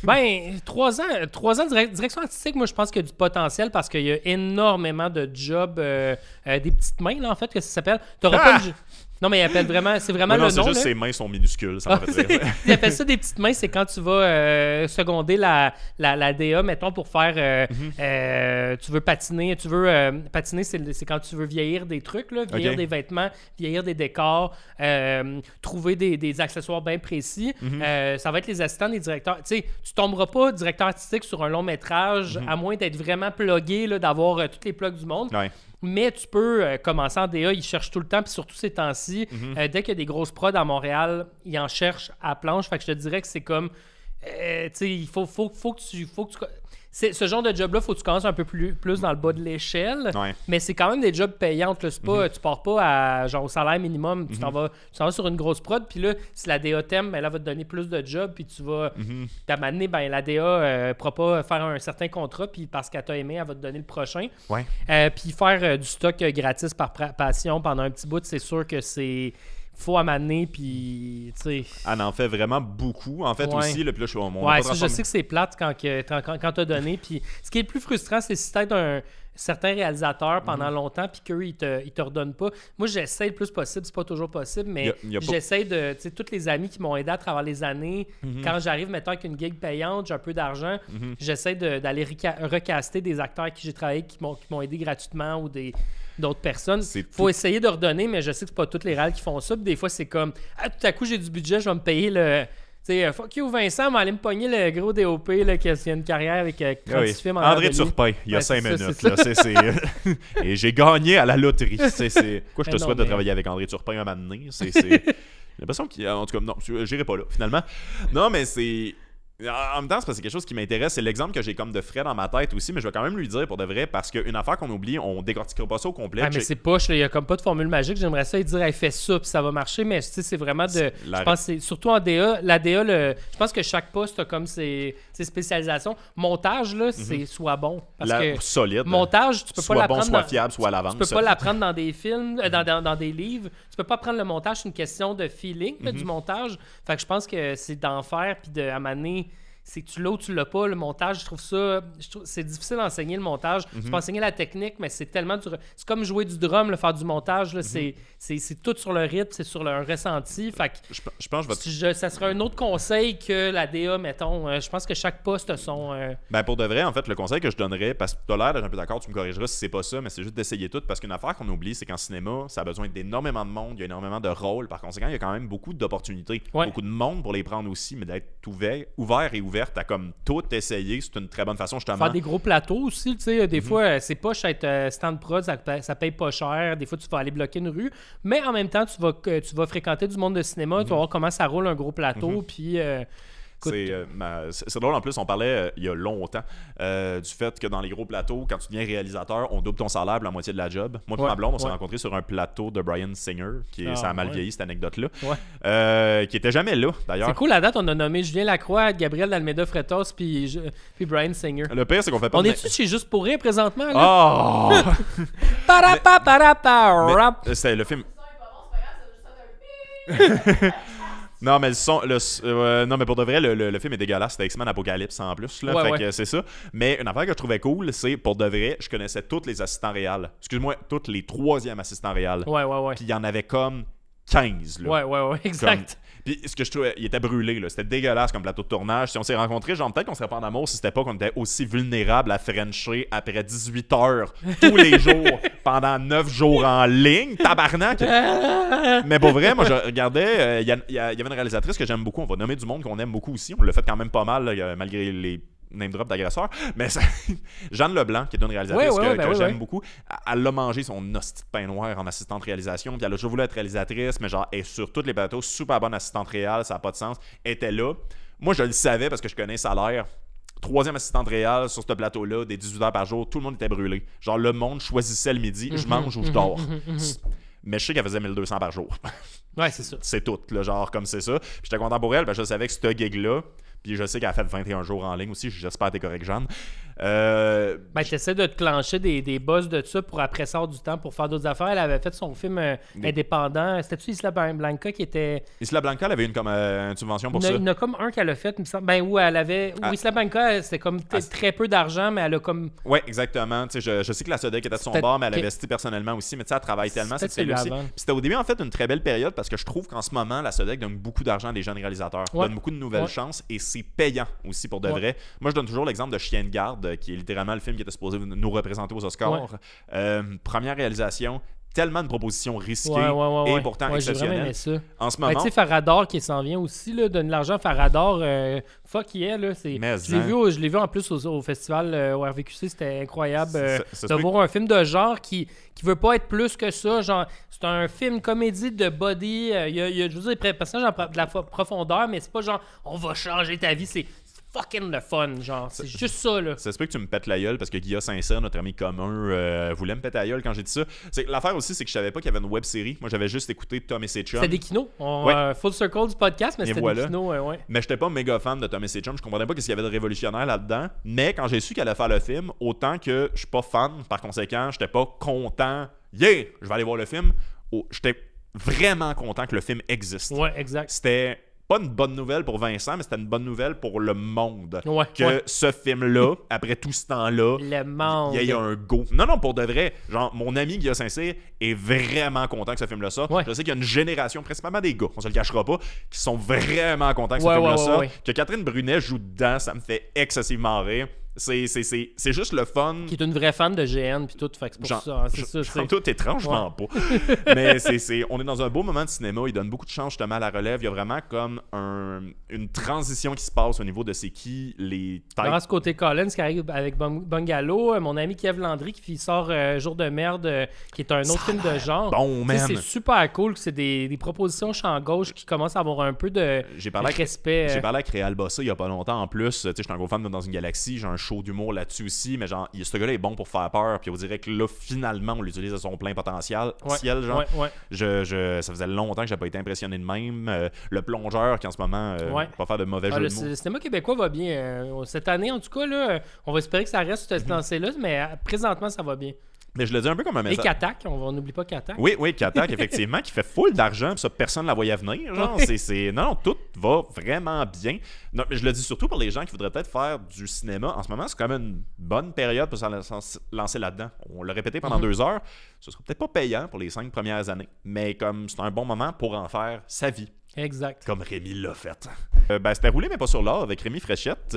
Ben, 3 ans direction artistique, moi, je pense qu'il y a du potentiel parce qu'il y a énormément de jobs, des petites mains, là, en fait, que ça s'appelle. T'auras pas de... Non, mais il appelle vraiment, c'est vraiment le nom. C'est juste ses mains sont minuscules, ça m'a fait rire. Il appelle ça des petites mains, c'est quand tu vas seconder la DA, mettons, pour faire. Tu veux patiner. Patiner, c'est quand tu veux vieillir des trucs, là, vieillir des vêtements, vieillir des décors, trouver des accessoires bien précis. Ça va être les assistants des directeurs. Tu sais, tu tomberas pas directeur artistique sur un long métrage, à moins d'être vraiment plugué, là, d'avoir tous les plugs du monde. Ouais. Mais tu peux commencer en DA, ils cherchent tout le temps, puis surtout ces temps-ci, dès qu'il y a des grosses prods à Montréal, ils en cherchent à planche. Fait que je te dirais que c'est comme, tu sais, il faut que tu ce genre de job-là, il faut que tu commences un peu plus dans le bas de l'échelle, mais c'est quand même des jobs payants. Là, c'est pas, tu pars pas genre, au salaire minimum, tu t'en vas sur une grosse prod, puis là, si la DA t'aime, ben, elle va te donner plus de jobs, puis tu vas t'amener, ben, la DA ne pourra pas faire un certain contrat, puis parce qu'elle t'a aimé, elle va te donner le prochain. Puis faire du stock gratis par passion pendant un petit bout, c'est sûr que c'est... faut amener, puis tu sais. Elle en fait vraiment beaucoup, en fait, aussi. Là, puis là, je sais que c'est plate quand t'as donné. Puis ce qui est le plus frustrant, c'est si t'aides un certain réalisateur pendant longtemps, puis qu'eux, ils te redonnent pas. Moi, j'essaie le plus possible, c'est pas toujours possible, mais j'essaie de, tu sais, tous les amis qui m'ont aidé à travers les années, quand j'arrive, mettons, avec une gig payante, j'ai un peu d'argent, j'essaie d'aller recaster des acteurs avec qui j'ai travaillé, qui m'ont aidé gratuitement, ou d'autres personnes. Faut essayer de redonner, mais je sais que c'est pas toutes les réals qui font ça. Puis des fois, c'est comme, tout à coup, j'ai du budget, je vais me payer le... Tu sais, fuck you, Vincent, m'aller me pogner le gros DOP, là, qui a une carrière avec 36 films en André Turpin, il y a 5 minutes. Là, et j'ai gagné à la loterie. Quoi, je te souhaite de travailler avec André Turpin un moment donné. J'ai l'impression en tout cas, non, j'irai pas là, finalement. Non, mais c'est... En même temps, c'est parce que c'est quelque chose qui m'intéresse. C'est l'exemple que j'ai comme de frais dans ma tête aussi, mais je vais quand même lui dire pour de vrai, parce qu'une affaire qu'on oublie, on décortiquera pas ça au complet. Mais c'est poche, il y a comme pas de formule magique. J'aimerais ça dire, elle fait ça, puis ça va marcher, mais c'est vraiment de... Je pense que c'est surtout en DA. La DA, je pense que chaque poste a comme ses spécialisations. Montage, là, c'est soit bon. Parce que solide. Montage, tu peux pas l'apprendre. Soit bon, soit fiable, soit à l'avance. Tu peux pas l'apprendre dans des films, dans des livres. Tu peux pas prendre le montage, c'est une question de feeling, du montage. Fait que je pense que c'est d'en faire, puis à m'amener. C'est que tu l'as ou tu l'as pas, le montage, je trouve c'est difficile d'enseigner le montage. Tu peux enseigner la technique, mais c'est tellement c'est comme jouer du drum, faire du montage, là, c'est tout sur le rythme, c'est sur le ressenti. Fait que je pense que ça serait un autre conseil que la DA, mettons. Je pense que chaque poste a son... Ben pour de vrai, en fait, le conseil que je donnerais, parce que tu as l'air d'être un peu d'accord, tu me corrigeras si c'est pas ça, mais c'est juste d'essayer tout, parce qu'une affaire qu'on oublie, c'est qu'en cinéma, ça a besoin d'énormément de monde, il y a énormément de rôles, par conséquent, il y a quand même beaucoup d'opportunités, beaucoup de monde pour les prendre aussi, mais d'être ouvert et ouverte à comme tout essayer, c'est une très bonne façon justement. Faire des gros plateaux aussi, tu sais, des fois, c'est pas être stand prod, ça paye pas cher, des fois tu vas aller bloquer une rue, mais en même temps, tu vas fréquenter du monde de cinéma, tu vas voir comment ça roule un gros plateau, puis... C'est drôle, en plus, on parlait il y a longtemps du fait que dans les gros plateaux, quand tu deviens réalisateur, on double ton salaire pour la moitié de la job. Moi et ma blonde, on s'est rencontrés sur un plateau de Bryan Singer, ça a mal vieilli cette anecdote-là, qui était jamais là, d'ailleurs. C'est cool, la date, on a nommé Julien Lacroix, Gabriel Almeida Fretos, puis Bryan Singer. Le pire, c'est qu'on fait pas... On est-tu chez Juste pour rire présentement, là? Oh! C'est le film... Non, mais non, mais pour de vrai, le film est dégueulasse. C'était X-Men Apocalypse en plus. Là, fait que c'est ça. Mais une affaire que je trouvais cool, c'est pour de vrai, je connaissais tous les assistants réels. Excuse-moi, tous les 3e assistants réels. Puis il y en avait comme 15. Là. Ouais, exact. Puis ce que je trouvais, il était brûlé, là. C'était dégueulasse comme plateau de tournage. Si on s'est rencontrés, genre peut-être qu'on serait pas en amour si c'était pas qu'on était aussi vulnérable à Frencher après 18 heures tous les jours pendant 9 jours en ligne. Tabarnak! Mais pour vrai, moi je regardais, il y avait une réalisatrice que j'aime beaucoup. On va nommer du monde qu'on aime beaucoup aussi. On l'a fait quand même pas mal, là, malgré les name drop d'agresseur, mais Jeanne Leblanc, qui est une réalisatrice que j'aime beaucoup, elle a mangé son hostie de pain noir en assistante réalisation, puis elle a toujours voulu être réalisatrice, mais genre, elle est sur tous les plateaux, super bonne assistante réelle, ça n'a pas de sens, elle était là. Moi, je le savais parce que je connais salaire. 3e assistante réelle sur ce plateau-là, des 18 heures par jour, tout le monde était brûlé. Genre, le monde choisissait le midi, je mange ou je dors. Mais je sais qu'elle faisait 1200 par jour. Ouais, c'est ça. C'est tout, là, genre, comme c'est ça. Puis j'étais content pour elle, parce que je savais que ce gig-là, puis je sais qu'elle a fait 21 jours en ligne aussi, j'espère que t'es correct, Jeanne. T'essaies de te clencher des buzz de ça pour après ça du temps pour faire d'autres affaires. Elle avait fait son film indépendant. C'était-tu Isla Blanca qui était... Isla Blanca, elle avait une subvention pour ça. Il y en a comme un qu'elle a fait, il me semble. Ben, où elle avait... Isla Blanca, c'était comme très peu d'argent, mais elle a comme... Ouais, exactement. Je sais que la Sodec était de son bord, mais elle investit personnellement aussi. Mais tu sais, elle travaille tellement, c'est aussi. Puis c'était au début, en fait, une très belle période parce que je trouve qu'en ce moment, la Sodec donne beaucoup d'argent à des jeunes réalisateurs. Donne beaucoup de nouvelles chances et c'est payant aussi pour de vrai. Moi, je donne toujours l'exemple de Chien de garde, qui est littéralement le film qui était supposé nous représenter aux Oscars. Première réalisation, tellement de propositions risquées et pourtant exceptionnelles. En ce moment, tu sais, Farador qui s'en vient aussi, là, donne de l'argent. Farador, fuck yeah, là. Je l'ai vu en plus au festival au RVQC, c'était incroyable de voir un film de genre qui veut pas être plus que ça. Genre, c'est un film comédie de body. Il y a je veux dire, des personnages de la profondeur, mais c'est pas genre on va changer ta vie. C'est fucking le fun, genre. C'est juste ça, là. Ça se peut que tu me pètes la gueule parce que Guillaume Saint-Cyr, notre ami commun, voulait me péter la gueule quand j'ai dit ça. L'affaire aussi, c'est que je savais pas qu'il y avait une web-série. Moi, j'avais juste écouté Tom et ses chums. C'était des kinos. Full circle du podcast, mais c'était des kinos, Mais j'étais pas méga fan de Tom et ses chums. Je comprenais pas qu'il y avait de révolutionnaire là-dedans. Mais quand j'ai su qu'elle allait faire le film, autant que je suis pas fan, par conséquent, j'étais pas content. Yeah! Je vais aller voir le film. J'étais vraiment content que le film existe. Ouais, exact. C'était pas une bonne nouvelle pour Vincent, mais c'était une bonne nouvelle pour le monde. Ce film-là, après tout ce temps-là, le monde. Il y a un go. Non, pour de vrai. Genre, mon ami Guillaume Saint-Cyr est vraiment content que ce film-là sorte. Je sais qu'il y a une génération, principalement des gars, on se le cachera pas, qui sont vraiment contents que ce film-là sorte. Que Catherine Brunet joue dedans, ça me fait excessivement rire. C'est juste le fun. Qui est une vraie fan de GN puis tout, fait que c'est pour ça. C'est tout étrangement pas. Mais on est dans un beau moment de cinéma. Il donne beaucoup de chance justement à la relève. Il y a vraiment comme une transition qui se passe au niveau de c'est qui les têtes. Dans ce côté Collins qui arrive avec Bungalow, mon ami Kev Landry qui sort Jour de merde, qui est un autre film de genre. Bon, man. C'est super cool que c'est des propositions champ gauche qui commencent à avoir un peu de respect. J'ai parlé avec Réal Bossa il y a pas longtemps en plus. Je suis un gros fan de Dans une galaxie. J'ai un show d'humour là-dessus aussi, mais genre, ce gars-là est bon pour faire peur, puis on dirait que là, finalement, on l'utilise à son plein potentiel. Genre. Ça faisait longtemps que j'ai pas été impressionné de même. Le plongeur, qui en ce moment, pas faire de mauvais jeu de mots. Le cinéma québécois va bien. Cette année, en tout cas, là, on va espérer que ça reste cette lancée-là, mais présentement, ça va bien. Mais je le dis un peu comme un message. Et Katak, on n'oublie pas Katak. Oui, Katak, effectivement, qui fait full d'argent, puis ça, personne ne la voyait venir. Genre, Non, tout va vraiment bien. Non, mais je le dis surtout pour les gens qui voudraient peut-être faire du cinéma. En ce moment, c'est quand même une bonne période pour se lancer là-dedans. On l'a répété pendant 2 heures. Ce sera peut-être pas payant pour les 5 premières années, mais comme c'est un bon moment pour en faire sa vie. Exact. Comme Rémi l'a fait. C'était Roulé, mais pas sur l'or avec Rémi Fréchette.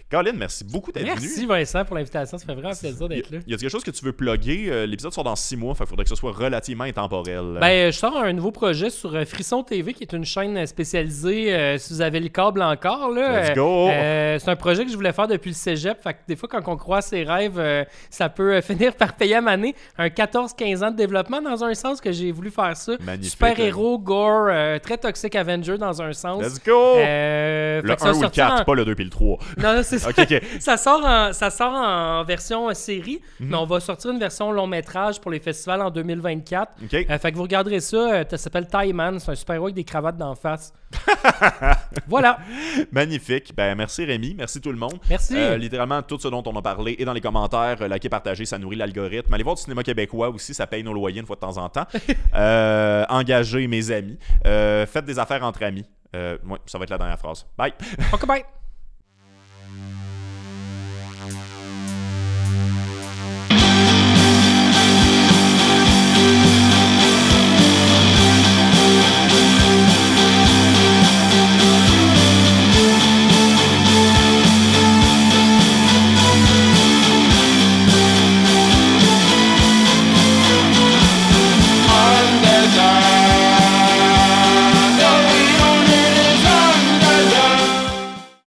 Colin, merci beaucoup d'être venu. Merci Vincent pour l'invitation. Ça fait vraiment plaisir d'être là. Y a quelque chose que tu veux plugger? L'épisode sort dans 6 mois. Il faudrait que ce soit relativement intemporel. Je sors un nouveau projet sur Frisson TV, qui est une chaîne spécialisée si vous avez le câble encore. Là, let's go! C'est un projet que je voulais faire depuis le cégep. Fait que des fois, quand on croit ses rêves, ça peut finir par payer à maner. Un 14-15 ans de développement, dans un sens que j'ai voulu faire ça. Magnifique. Super-héros, gore, très toxique à Avenger dans un sens. Let's go! Le 1 ou le 4, pas le 2 puis le 3. Non, c'est ça. Okay. Ça sort en version série, mais on va sortir une version long métrage pour les festivals en 2024. Okay. Fait que vous regarderez ça. Ça s'appelle Tie Man. C'est un super-héros avec des cravates d'en face. Voilà. Magnifique. Ben, merci Rémi. Merci tout le monde. Merci. Littéralement, tout ce dont on a parlé est dans les commentaires. Likez, partagez, ça nourrit l'algorithme. Allez voir du cinéma québécois aussi. Ça paye nos loyers une fois de temps en temps. Engagez mes amis. Faites des affaires entre amis. Ouais, ça va être la dernière phrase. Bye. OK, bye.